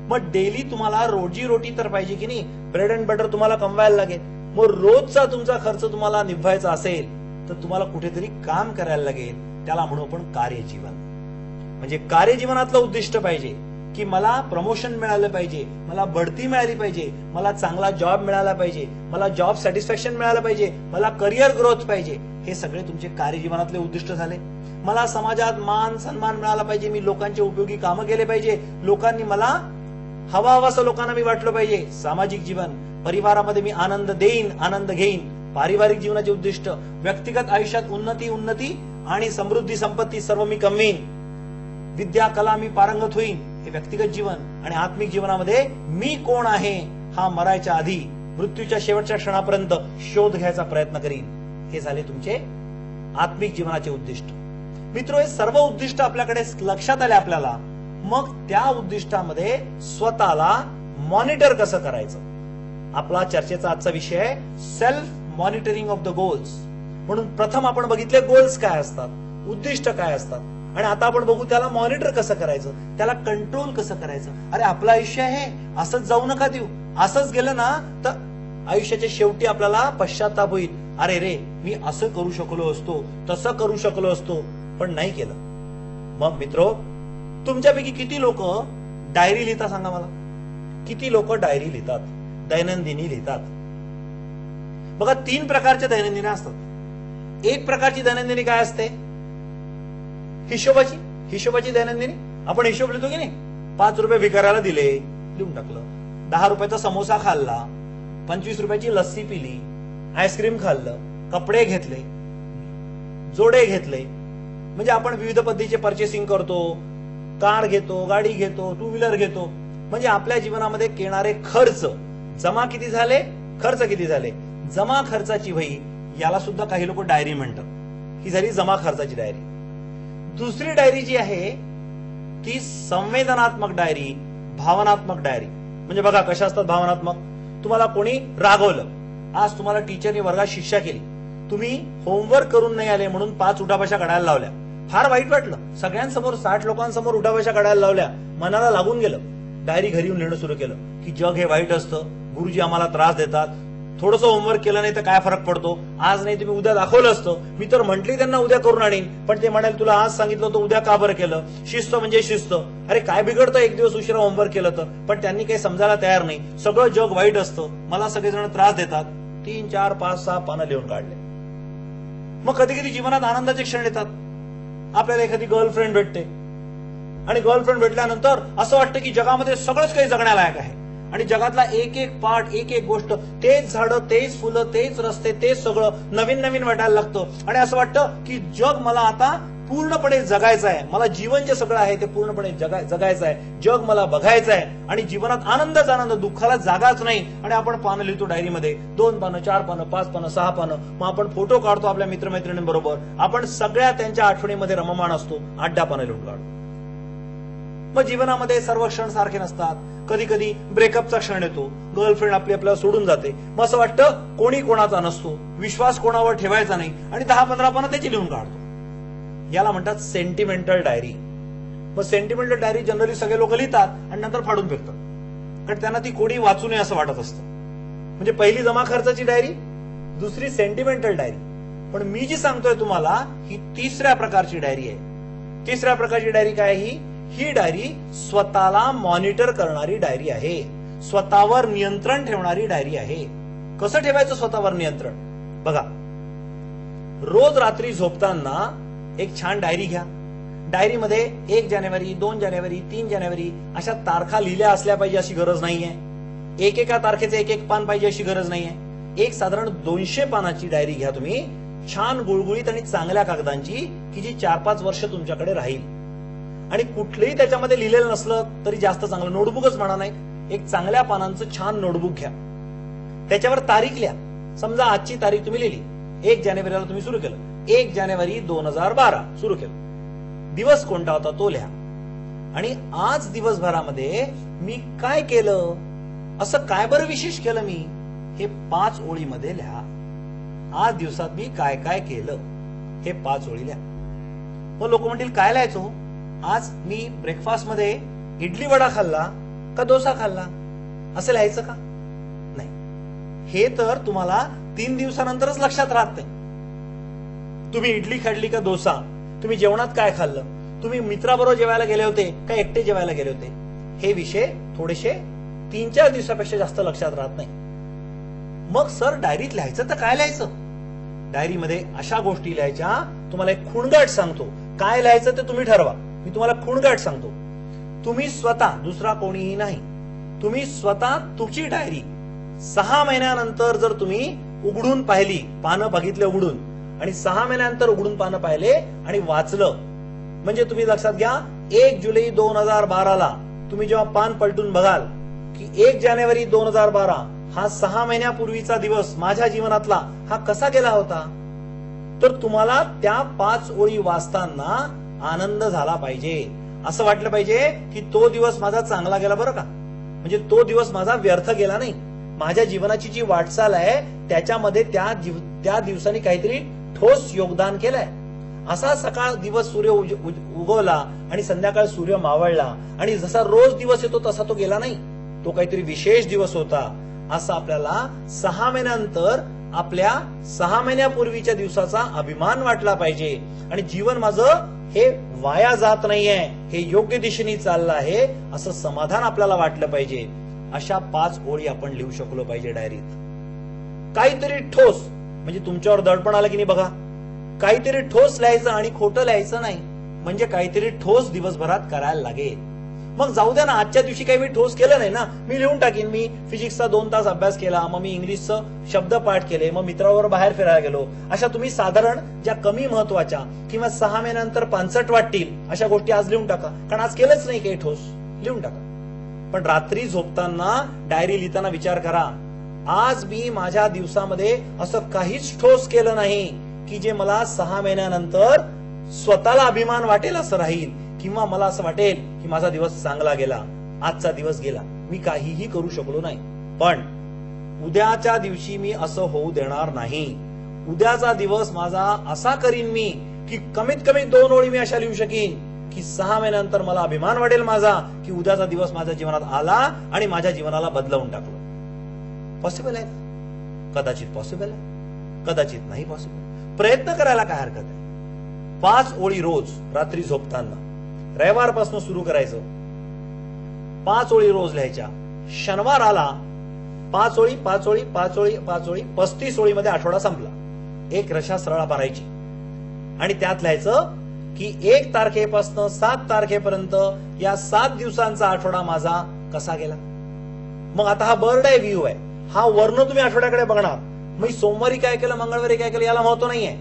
मग डेली तुम्हाला रोजी तर पाहिजे की नाही? ब्रेड अँड बटर तुम्हाला कमवायला लागेल. मग रोजचा तुमचा खर्च तुम्हाला निभवायचा असेल तर तुम्हाला कुठेतरी काम करायला लागेल. त्याला म्हणू आपण कार्यजीवन. म्हणजे कार्यजीवनातलं उद्दिष्ट पाहिजे की मला प्रमोशन मिळालं पाहिजे, मला बढती मिळाली पाहिजे, मला चांगला जॉब मिळाला पाहिजे, मला जॉब सॅटिस्फॅक्शन मिळालं पाहिजे, मला करिअर ग्रोथ पाहिजे. हे सगळे तुमचे कार्यजीवनातले उद्दिष्ट झाले. मला समाजात मान सन्मान मिळाला पाहिजे, मी लोकांचे उपयोगी कामं केले पाहिजे, लोकांनी मला हवं असं लोकांना मी वाटलं पाहिजे. सामाजिक जीवन, परिवारामध्ये मी आनंद देईन, आनंद घेईन. पारिवारिक जीवनाचे उद्दिष्ट, व्यक्तिगत आयुष्यात उन्नती आणि समृद्धी संपत्ती सर्व मी कमवीन. विद्या कला मी पारंगत होईन, हे व्यक्तिगत जीवन. आणि आत्मिक जीवनामध्ये मी कोण आहे हा मरायच्या आधी, मृत्यूच्या शेवटच्या क्षणापर्यंत शोध घ्यायचा प्रयत्न करीन. हे झाले तुमचे आत्मिक जीवनाचे उद्दिष्ट. मित्र, हे सर्व उद्दिष्ट आपल्याकडे लक्षात आले आपल्याला. मग त्या उद्दिष्टामध्ये स्वतःला मॉनिटर कसं करायचं? आपला चर्चेचा आजचा विषय आहे self monitoring of the goals. म्हणून प्रथम आपण बघितले गोल्स काय असतात, उद्दिष्ट काय असतात, आणि आता आपण बघू त्याला मॉनिटर कसं करायचं, त्याला कंट्रोल कसं करायचं. अरे आपलं आयुष्य आहे, असंच जाऊ नका देऊ. असंच गेलं ना तर आयुष्याच्या शेवटी आपल्याला पश्चाताप होईल. अरे रे, मी असं करू शकलो असतो, तसं करू शकलो असतो, पण नाही केलं. मग मित्रो, तुमच्यापैकी किती लोक डायरी लिहिता सांगा मला? किती लोक डायरी लिहितात, दैनंदिनी लिहितात? बघा, 3 प्रकारच्या दैनंदिनी असतात. एक प्रकारची दैनंदिनी काय असते? हिशोबाची दैनंदिनी. आपण हिशोब लिहितो की नाही? 5 रुपये भिकाऱ्याला दिले, लिहून टाकलं. 10 रुपयाचा समोसा खाल्ला, 25 रुपयाची लस्सी पिली, आईस्क्रीम खाल्लं, कपडे घेतले, जोडे घेतले. म्हणजे आपण विविध पद्धतीचे पर्चेसिंग करतो, कार घेतो, गाडी घेतो, 2 व्हीलर घेतो. म्हणजे आपल्या जीवनामध्ये येणारे खर्च जमा किती झाले, खर्च किती झाले, जमा खर्चाची वही, याला सुद्धा काही लोक डायरी म्हणतात. ही झाली जमा खर्चाची डायरी. दुसरी डायरी जी आहे ती संवेदनात्मक डायरी, भावनात्मक डायरी. म्हणजे बघा कशा असतात भावनात्मक. तुम्हाला कोणी रागवलं, आज तुम्हाला टीचरने वर्गात शिक्षा केली, तुम्ही होमवर्क करून नाही आले म्हणून 5 उठाबशा काढायला लावल्या, फार वाईट वाटलं, सगळ्यांसमोर 60 लोकांसमोर उठाबशा काढायला लावल्या, मनाला लागून गेलं. डायरी घरी येऊन लिहिणं सुरू केलं की जग हे वाईट असतं, गुरुजी आम्हाला त्रास देतात, थोडंसं होमवर्क केलं नाही तर काय फरक पडतो, आज नाही तुम्ही उद्या दाखवलं असतं, मी तर म्हटली त्यांना उद्या करून आणीन, पण ते म्हणाले तुला आज सांगितलं होतं उद्या का बरं केलं, शिस्त म्हणजे शिस्त, अरे काय बिघडतं एक दिवस उशिरा होमवर्क केलं तर. पण त्यांनी काही समजायला तयार नाही, सगळं जग वाईट असतं, मला सगळेजण त्रास देतात. 3, 4, 5, 6 पानं लिहून काढले. मग कधी कधी जीवनात आनंदाचे क्षण येतात. आपल्याला एखादी गर्लफ्रेंड भेटते आणि गर्लफ्रेंड भेटल्यानंतर असं वाटतं की जगामध्ये सगळंच काही जगण्यालायक आहे आणि जगातला एक एक पार्ट, एक एक गोष्ट, तेच झाडं, तेच फुलं, तेच रस्ते, तेच सगळं नवीन नवीन वाटायला लागतं आणि असं वाटतं की जग मला आता पूर्णपणे जगायचं आहे, मला जीवन जे सगळं आहे ते पूर्णपणे जगायचं आहे, जग मला बघायचं आहे आणि जीवनात आनंदच आनंद, दुःखाला जागाच नाही. आणि आपण पानं लिहितो डायरीमध्ये, 2 पानं, 4 पानं, 5 पानं, 6 पानं. मग आपण फोटो काढतो आपल्या मित्रमैत्रिणींबरोबर, आपण सगळ्या त्यांच्या आठवणीमध्ये रममाण असतो, 8-10 पानं लिहून काढतो. मग जीवनामध्ये सर्व क्षण सारखे नसतात. कधी कधी ब्रेकअपचा क्षण येतो, गर्लफ्रेंड आपल्याला सोडून जाते, मग असं वाटतं कोणी कोणाचा नसतो, विश्वास कोणावर ठेवायचा नाही आणि 10-15 पानं त्याची लिहून काढतो. याला म्हणतात सेंटिमेंटल डायरी. मग सेंटिमेंटल डायरी जनरली सगळे लोक लिहितात आणि नंतर फाडून फेकतात, कारण त्यांना ती कोणी वाचू नये असं वाटत असतं. म्हणजे पहिली जमा खर्चाची डायरी, दुसरी सेंटिमेंटल डायरी. पण मी जी सांगतोय तुम्हाला ही 3ऱ्या प्रकारची डायरी आहे. 3ऱ्या प्रकारची डायरी काय आहे? ही डायरी स्वतःला मॉनिटर करणारी डायरी आहे, स्वतःवर नियंत्रण ठेवणारी डायरी आहे. कसं ठेवायचं स्वतःवर नियंत्रण? बघा, रोज रात्री झोपताना एक छान डायरी घ्या. डायरीमध्ये 1 जानेवारी, 2 जानेवारी, 3 जानेवारी अशा तारखा लिहिल्या असल्या पाहिजे अशी गरज नाहीये. एकेका तारखेचे एक पान पाहिजे अशी गरज नाहीये. एक साधारण 200 पानाची डायरी घ्या तुम्ही, छान गुळगुळीत आणि चांगल्या कागदांची, की जी 4-5 वर्ष तुमच्याकडे राहील. आणि कुठलंही त्याच्यामध्ये लिहिलेलं नसलं तरी जास्त चांगलं, नोटबुकच म्हणा नाही, एक चांगल्या पानांचं छान नोटबुक घ्या. त्याच्यावर तारीख लिहा. समजा आजची तारीख तुम्ही लिहिली, 1 जानेवारीला तुम्ही सुरू केलं, 1 जानेवारी 2012 सुरू केलं. दिवस कोणता होता तो लिहा. आणि आज दिवसभरामध्ये मी काय केलं, असं काय बरं विशेष केलं मी, हे 5 ओळीमध्ये लिहा. आज दिवसात मी काय काय केलं हे 5 ओळी लिहा. मग लोक म्हणतील काय लिहायचो, आज मी ब्रेकफास्ट मध्ये इडली वडा खाल्ला का डोसा खाल्ला, असं लिहायचं का? नाही. हे तर तुम्हाला 3 दिवसानंतरच लक्षात राहत नाही. तुम्ही इडली खाल्ली का डोसा, तुम्ही जेवणात काय खाल्लं, तुम्ही मित्राबरोबर जेवायला गेले होते का एकटे जेवायला गेले होते, हे विषय थोडेसे 3-4 दिवसापेक्षा जास्त लक्षात राहत नाही. मग सर डायरीत लिहायचं तर काय लिहायचं? डायरीमध्ये अशा गोष्टी लिहायच्या. तुम्हाला एक खूणगाठ सांगतो, काय लिहायचं ते तुम्ही ठरवा. मी तुम्हाला खूणगाठ सांगतो. तुम्ही स्वतः, दुसरा कोणीही नाही, तुम्ही स्वतः तुमची डायरी 6 महिन्यानंतर जर तुम्ही उघडून पाहिली, पानं बघितले उघडून, आणि 6 महिन्यानंतर उघडून पानं पाहिले आणि वाचलं, म्हणजे तुम्ही लक्षात घ्या 1 जुलै 2012ला तुम्ही जेव्हा पान पलटून बघाल की 1 जानेवारी 2012 हा 6 महिन्यापूर्वीचा दिवस माझ्या जीवनातला हा कसा गेला होता, तर तुम्हाला त्या 5 ओळी वाचताना आनंद झाला पाहिजे. असं वाटलं पाहिजे की तो दिवस माझा चांगला गेला बरं का, म्हणजे तो दिवस माझा व्यर्थ गेला नाही. माझ्या जीवनाची जी वाटचाल आहे त्याच्यामध्ये त्या दिवसांनी काहीतरी ठोस योगदान केलंय. असा सकाळ दिवस सूर्य उगवला आणि संध्याकाळ सूर्य मावळला आणि जसा रोज दिवस येतो तसा तो गेला नाही, तो काहीतरी विशेष दिवस होता. असं आपल्याला 6 महिन्यानंतर आपल्या 6 महिन्यापूर्वीच्या दिवसाचा अभिमान वाटला पाहिजे आणि जीवन माझं हे वाया जात नाहीये, हे योग्य दिशेने चाललं आहे असं समाधान आपल्याला वाटलं पाहिजे. अशा 5 ओळी आपण लिहू शकलो पाहिजे डायरीत. काहीतरी ठोस, म्हणजे तुमच्यावर दडपण आलं की नाही बघा, काहीतरी ठोस लिहायचं आणि खोटं लिहायचं नाही. म्हणजे काहीतरी ठोस दिवसभरात करायला लागेल. मग जाऊ द्या ना, आजच्या दिवशी काही मी ठोस केलं नाही ना, मी लिहून टाकीन. मी फिजिक्सचा 2 तास अभ्यास केला, मग मी इंग्लिशचं शब्दपाठ केले, मग मित्राबरोबर बाहेर फिरायला गेलो. अशा तुम्ही साधारण ज्या कमी महत्वाच्या किंवा 6 महिन्यानंतर 65 वाटतील अशा गोष्टी आज लिहून टाका. कारण आज केलंच नाही काही ठोस, लिहून टाका. पण रात्री झोपताना डायरी लिहिताना विचार करा, आज मी माझ्या दिवसामध्ये असं काहीच ठोस केलं नाही की जे मला 6 महिन्यानंतर स्वतःला अभिमान वाटेल असं राहील, किंवा मला असं वाटेल की माझा दिवस चांगला गेला, आजचा दिवस गेला, मी काहीही करू शकलो नाही. पण उद्याच्या दिवशी मी असं होऊ देणार नाही. उद्याचा दिवस माझा असा करीन मी की कमीत कमी 2 ओळी मी अशा लिहू शकीन की 6 महिन्यानंतर मला अभिमान वाटेल माझा की उद्याचा दिवस माझ्या जीवनात आला आणि माझ्या जीवनाला बदलवून टाकलं. पॉसिबल आहे? कदाचित पॉसिबल आहे, कदाचित नाही पॉसिबल. प्रयत्न करायला काय हरकत आहे. 5 ओळी रोज रात्री झोपताना, रविवारपासून सुरू करायचं. 5 ओळी रोज लिहायच्या. शनिवार आला 5 ओळी 5 ओळी 5 ओळी 5 ओळी 35 ओळीमध्ये आठवडा संपला. एक रशा सरळा भरायची आणि त्यात लिहायचं की 1 तारखेपासून 7 तारखेपर्यंत या 7 दिवसांचा आठवडा माझा कसा गेला. मग आता हा बर्ड आहे, व्ह्यू आहे, हा वर्ण तुम्ही आठवड्याकडे बघणार. मी सोमवारी काय केलं, मंगळवारी काय केलं याला महत्व नाहीये.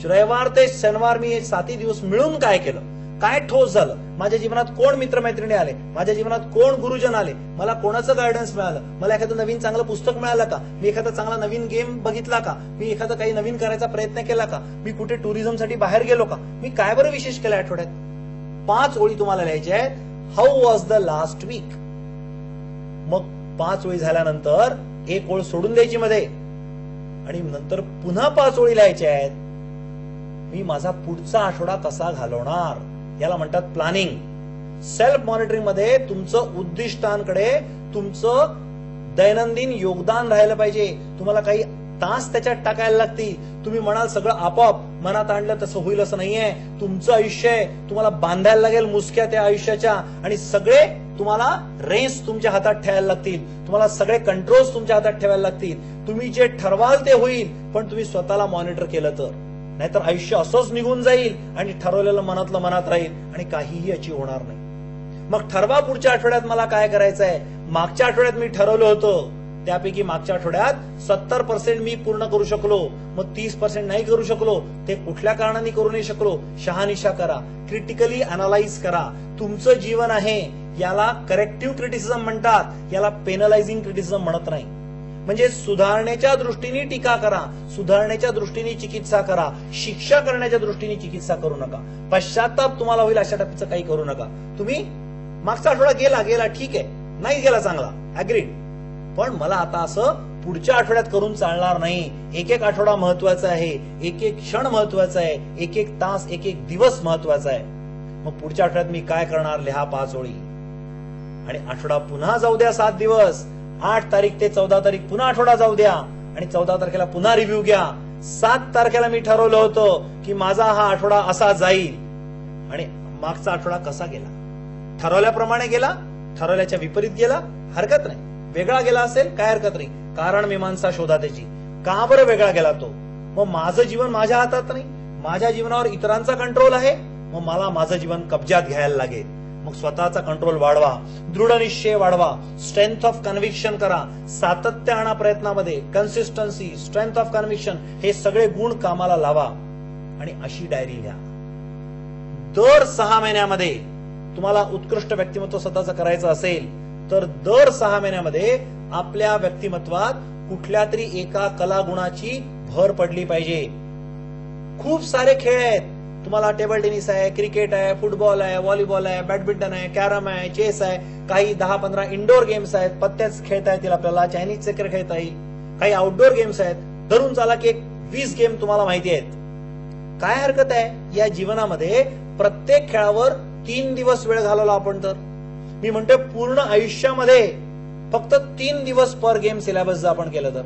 रविवार ते शनिवार मी 7 दिवस मिळून काय केलं, काय ठोस झालं, माझ्या जीवनात कोण मित्रमैत्रिणी आले, माझ्या जीवनात कोण गुरुजन आले, मला कोणाचं गायडन्स मिळालं, मला एखादं नवीन चांगलं पुस्तक मिळालं का, मी एखादा चांगला नवीन गेम बघितला का, मी एखादं काही नवीन करायचा प्रयत्न केला का, मी कुठे टुरिझमसाठी बाहेर गेलो का, मी काय बरं विशेष केलं आठवड्यात. 5 ओळी तुम्हाला लिहायच्या आहेत. How was the last week. मग 5 ओळी झाल्यानंतर 1 ओळ सोडून द्यायची मध्ये आणि नंतर पुन्हा 5 ओळी लिहायच्या आहेत. मी माझा पुढचा आठवडा कसा घालवणार, याला म्हणतात प्लॅनिंग. सेल्फ मॉनिटरिंग मध्ये तुमचं उद्दिष्टांकडे तुमचं दैनंदिन योगदान राहिलं पाहिजे. तुम्हाला काही तास त्याच्यात टाकायला लागतील. तुम्ही म्हणाल सगळं आपोआप मनात आणलं तसं होईल असं नाहीये. तुमचं आयुष्य आहे, तुम्हाला बांधायला लागेल मुसक्या त्या आयुष्याच्या, आणि सगळे तुम्हाला रेस तुमच्या हातात ठेवायला लागतील. तुम्हाला सगळे कंट्रोल्स तुमच्या हातात ठेवायला लागतील. तुम्ही जे ठरवाल ते होईल, पण तुम्ही स्वतःला मॉनिटर केलं तर. नाहीतर आयुष्य असंच निघून जाईल आणि ठरवलेलं मनातलं मनात राहील आणि काहीही अचीव होणार नाही. मग ठरवा पुढच्या आठवड्यात मला काय करायचं आहे. मागच्या आठवड्यात मी ठरवलं होतं, त्यापैकी मागच्या आठवड्यात 70% मी पूर्ण करू शकलो, मग 30% नाही करू शकलो. ते कुठल्या कारणाने करू नाही शकलो, शहानिशा करा, क्रिटिकली अनालाइज करा. तुमचं जीवन आहे, याला करेक्टिव्ह क्रिटिसिझम म्हणतात, याला पेनलायझिंग क्रिटिसिझम म्हणत नाही. म्हणजे सुधारण्याच्या दृष्टीने टीका करा, सुधारण्याच्या दृष्टीने चिकित्सा करा, शिक्षा करण्याच्या दृष्टीने चिकित्सा करू नका. पश्चाताप तुम्हाला होईल अशा टाईपचं काही करू नका. तुम्ही मागचा आठवडा गेला ठीक आहे, नाही गेला चांगला, अग्रीड, पण मला आता असं पुढच्या आठवड्यात करून चालणार नाही. एक आठवडा महत्वाचा आहे, एक क्षण महत्वाचा आहे, एक तास, एक दिवस महत्वाचा आहे. मग पुढच्या आठवड्यात मी काय करणार, लिहा 5 ओळी. आणि आठवडा पुन्हा जाऊ द्या 7 दिवस, 8 तारीख ते 14 तारीख पुन्हा आठवडा जाऊ द्या आणि 14 तारखेला पुन्हा रिव्ह्यू घ्या. 7 तारखेला मी ठरवलं होतं की माझा हा आठवडा असा जाईल आणि मागचा आठवडा कसा गेला. ठरवल्याप्रमाणे गेला, ठरवल्याच्या विपरीत गेला, हरकत नाही. वेगळा गेला असेल काय हरकत नाही, कारण मीमांसा शोधा त्याची. का बरं वेगळा गेला तो. मग माझं जीवन माझ्या हातात नाही, माझ्या जीवनावर इतरांचा कंट्रोल आहे, मग मला माझं जीवन कब्जात घ्यायला लागेल. मग स्वतःचा कंट्रोल वाढवा, दृढ निश्चय वाढवा, स्ट्रेंथ ऑफ कन्व्हिक्शन करा, सातत्य आणा प्रयत्नामध्ये, कन्सिस्टन्सी, स्ट्रेंथ ऑफ कन्व्हिक्शन, हे सगळे गुण कामाला लावा आणि अशी डायरी लिहा. दर 6 महिन्यामध्ये तुम्हाला उत्कृष्ट व्यक्तिमत्व स्वतःचं करायचं असेल तर दर 6 महिन्यामध्ये आपल्या व्यक्तिमत्वात कुठल्या तरी एका कलागुणाची भर पडली पाहिजे. खूप सारे खेळ आहेत. तुम्हाला टेबल टेनिस आहे, क्रिकेट आहे, फुटबॉल आहे, व्हॉलीबॉल आहे, बॅडमिंटन आहे, कॅरम आहे, चेस आहे, काही 10-15 इंडोर गेम्स आहेत, पत्त्याच खेळता येतील आपल्याला, चायनीज चक्र खेळता येईल, काही आउटडोर गेम्स आहेत. धरून चाला की 20 गेम तुम्हाला माहिती आहेत. काय हरकत आहे या जीवनामध्ये प्रत्येक खेळावर 3 दिवस वेळ घालवला आपण तर. मी म्हणतो पूर्ण आयुष्यामध्ये फक्त 3 दिवस पर गेम सिलेबस जर आपण केलं तर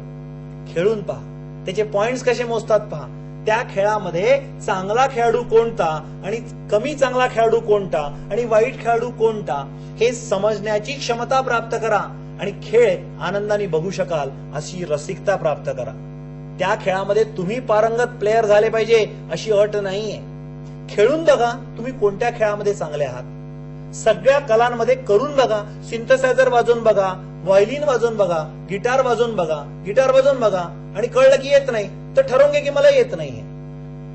खेळून पहा, त्याचे पॉइंट्स कसे मोजतात पहा, त्या खेळामध्ये चांगला खेळाडू कोणता आणि कमी चांगला खेळाडू कोणता आणि वाईट खेळाडू कोणता हे समजण्याची क्षमता प्राप्त करा आणि खेळ आनंदाने बघू शकाल अशी रसिकता प्राप्त करा. त्या खेळामध्ये तुम्ही पारंगत प्लेयर झाले पाहिजे अशी अट नाहीये. खेळून बघा तुम्ही कोणत्या खेळामध्ये चांगले आहात. सगळ्या कलांमध्ये करून बघा. सिंथसायझर वाजवून बघा, व्हायोलिन वाजवून बघा, गिटार वाजवून बघा आणि कळलं की येत नाही तर ठरवून घे की मला येत नाहीये.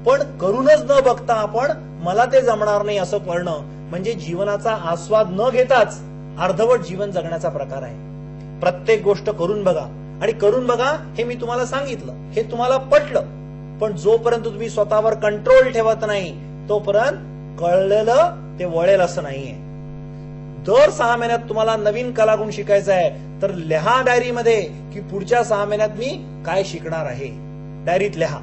पण करूनच न बघता आपण मला ते जमणार नाही असं करणं म्हणजे जीवनाचा आस्वाद न घेताच अर्धवट जीवन जगण्याचा प्रकार आहे. प्रत्येक गोष्ट करून बघा आणि करून बघा हे मी तुम्हाला सांगितलं, हे तुम्हाला पटलं, पण जोपर्यंत तुम्ही स्वतःवर कंट्रोल ठेवत नाही तोपर्यंत कळलेलं ते वळेल असं नाहीये. दर 6 महिन्यात तुम्हाला नवीन कलागुण शिकायचा आहे तर लिहा डायरीमध्ये की पुढच्या 6 महिन्यात मी काय शिकणार आहे. डायरीत लिहा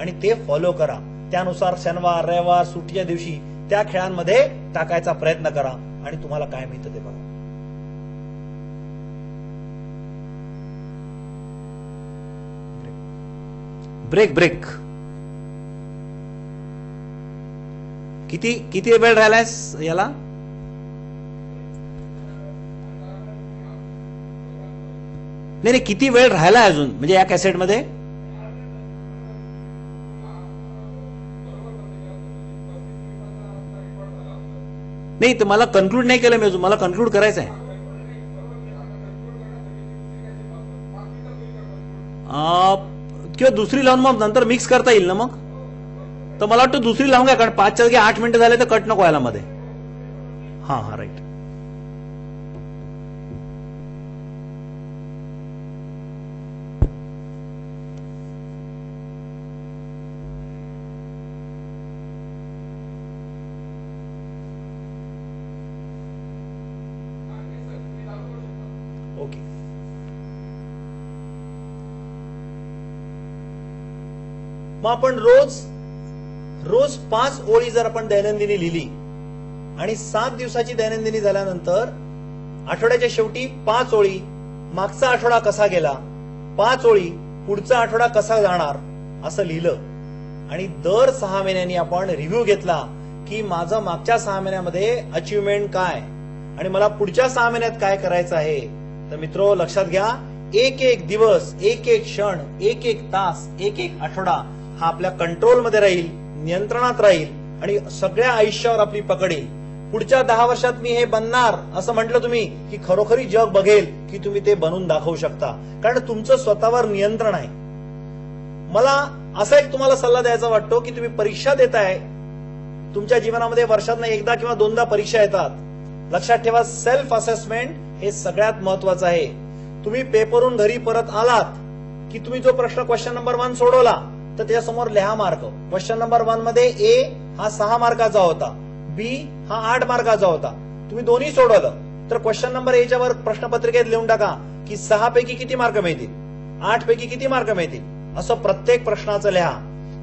आणि ते फॉलो करा. त्यानुसार शनिवार रविवार सुट्टीच्या दिवशी त्या खेळांमध्ये टाकायचा प्रयत्न करा आणि तुम्हाला काय मिळतं ते बघा. ब्रेक किती वेळ राहिलायस याला? नाही किती वेळ राहिलाय अजून म्हणजे या कॅसेटमध्ये? नाही तर मला कन्क्लूड नाही केलं मी अजून, मला कन्क्लूड करायचं आहे. किंवा दुसरी लावून मग नंतर मिक्स करता येईल ना मग? तर मला वाटतं दुसरी लावून घ्या कारण 5च्या जागी 8 मिनिटं झाले तर कट नको व्हायला मध्ये. हा राईट. ओके. मग आपण रोज 5 ओळी जर आपण दैनंदिनी लिहिली आणि 7 दिवसाची दैनंदिनी झाल्यानंतर आठवड्याच्या शेवटी 5 ओळी, मागचा आठवडा कसा गेला, 5 ओळी, पुढचा आठवडा कसा जाणार असं लिहिलं आणि दर 6 महिन्यांनी आपण रिव्ह्यू घेतला की माझं मागच्या 6 महिन्यामध्ये अचिव्हमेंट काय आणि मला पुढच्या 6 महिन्यात काय करायचं आहे. तर मित्रो लक्षात घ्या, एक दिवस, एक क्षण, एक तास, एक आठवडा हा आपल्या कंट्रोलमध्ये राहील, नियंत्रणात राहील आणि सगळ्या आयुष्यावर आपली पकड येईल. पुढच्या 10 वर्षात मी हे बनणार असं म्हटलं तुम्ही की खरोखरी जग बघेल की तुम्ही ते बनवून दाखवू शकता कारण तुमचं स्वतःवर नियंत्रण आहे. मला असा एक तुम्हाला सल्ला द्यायचा वाटतो की तुम्ही परीक्षा देताय. तुमच्या जीवनामध्ये वर्षातनं एकदा किंवा 2दा परीक्षा येतात. लक्षात ठेवा, सेल्फ असेसमेंट हे सगळ्यात महत्वाचं आहे. तुम्ही पेपरहून घरी परत आलात की तुम्ही जो प्रश्न क्वेश्चन नंबर 1 सोडवला तर त्याच्यासमोर लिहा मार्क. क्वेश्चन नंबर 1 मध्ये ए हा 6 मार्काचा होता, बी हा 8 मार्काचा होता. तुम्ही दोन्ही सोडवलं तर क्वेश्चन नंबर एच्या वर प्रश्नपत्रिकेत लिहून टाका की 6 पैकी किती मार्क मिळतील, 8 पैकी किती मार्क मिळतील, असं प्रत्येक प्रश्नाचं लिहा.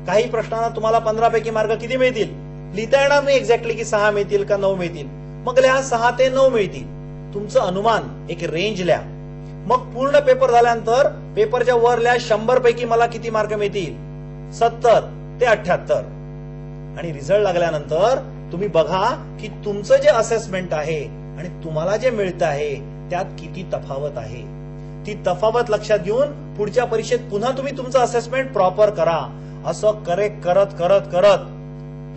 काही प्रश्नांना तुम्हाला 15 पैकी मार्क किती मिळतील लिहिता येणार नाही एक्झॅक्टली की 6 मिळतील का 9 मिळतील, मग लिहा 6 ते 9 मिळतील. तुमचं अनुमान एक रेंज लिहा. मग पूर्ण पेपर झाल्यानंतर पेपरच्या वर लिहा 100 पैकी मला किती मार्क मिळतील, 70 ते 78. आणि रिझल्ट लागल्यानंतर तुम्ही बघा की तुमचं जे असेसमेंट आहे आणि तुम्हाला जे मिळतं आहे त्यात किती तफावत आहे. ती तफावत लक्षात घेऊन पुढच्या परीक्षेत पुन्हा तुम्ही तुमचं असेसमेंट प्रॉपर करा. असं करत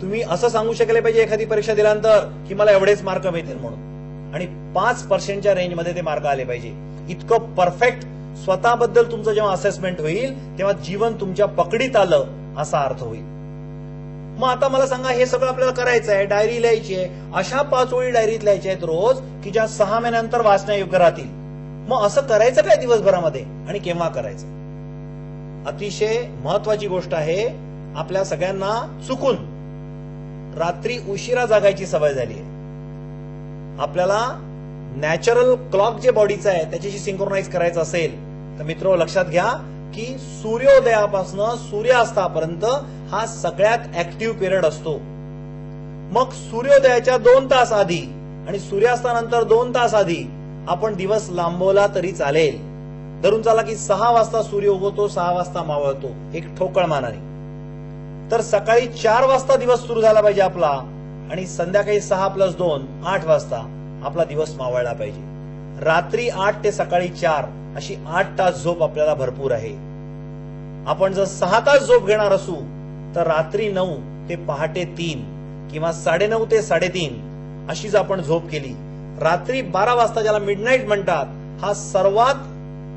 तुम्ही असं सांगू शकले पाहिजे एखादी परीक्षा दिल्यानंतर की मला एवढेच मार्क मिळतील म्हणून आणि 5% रेंजमध्ये ते मार्क आले पाहिजे. इतकं परफेक्ट स्वतःबद्दल तुमचं जेव्हा असेसमेंट होईल तेव्हा जीवन तुमच्या पकडीत आलं असा अर्थ होईल. मग आता मला सांगा, हे सगळं आपल्याला करायचं आहे, डायरी लिहायची आहे. अशा 5 ओळी डायरीत लिहायच्या आहेत रोज की ज्या 6 महिन्यानंतर वाचण्यायोग्य राहतील. मग असं करायचं काय दिवसभरामध्ये आणि केव्हा करायचं? अतिशय महत्वाची गोष्ट आहे. आपल्या सगळ्यांना चुकून रात्री उशिरा जागायची सवय झाली आहे. आपल्याला नॅचरल क्लॉक जे बॉडीचं आहे त्याच्याशी सिंक्रोनाइज करायचं असेल तर मित्र लक्षात घ्या की सूर्योदयापासून सूर्यास्तापर्यंत हा सगळ्यात ऍक्टिव्ह पिरियड असतो. मग सूर्योदयाच्या 2 तास आधी आणि सूर्यास्तानंतर 2 तास आधी आपण दिवस लांबवला तरी चालेल. धरून चाला की 6 वाजता सूर्य उगवतो, 6 वाजता मावळतो, एक ठोकळ मानाने. तर सकाळी 4 वाजता दिवस सुरू झाला पाहिजे आपला आणि संध्याकाळी 6 + 2 8 वाजता आपला दिवस मावळला पाहिजे. रात्री 8 ते सकाळी 4 अशी 8 तास झोप आपल्याला भरपूर आहे. आपण जर 6 तास झोप घेणार असू तर रात्री 9 ते पहाटे 3 किंवा 9:30 ते 3:30 अशीच आपण झोप केली. रात्री 12 वाजता ज्याला मिडनाईट म्हणतात, हा सर्वात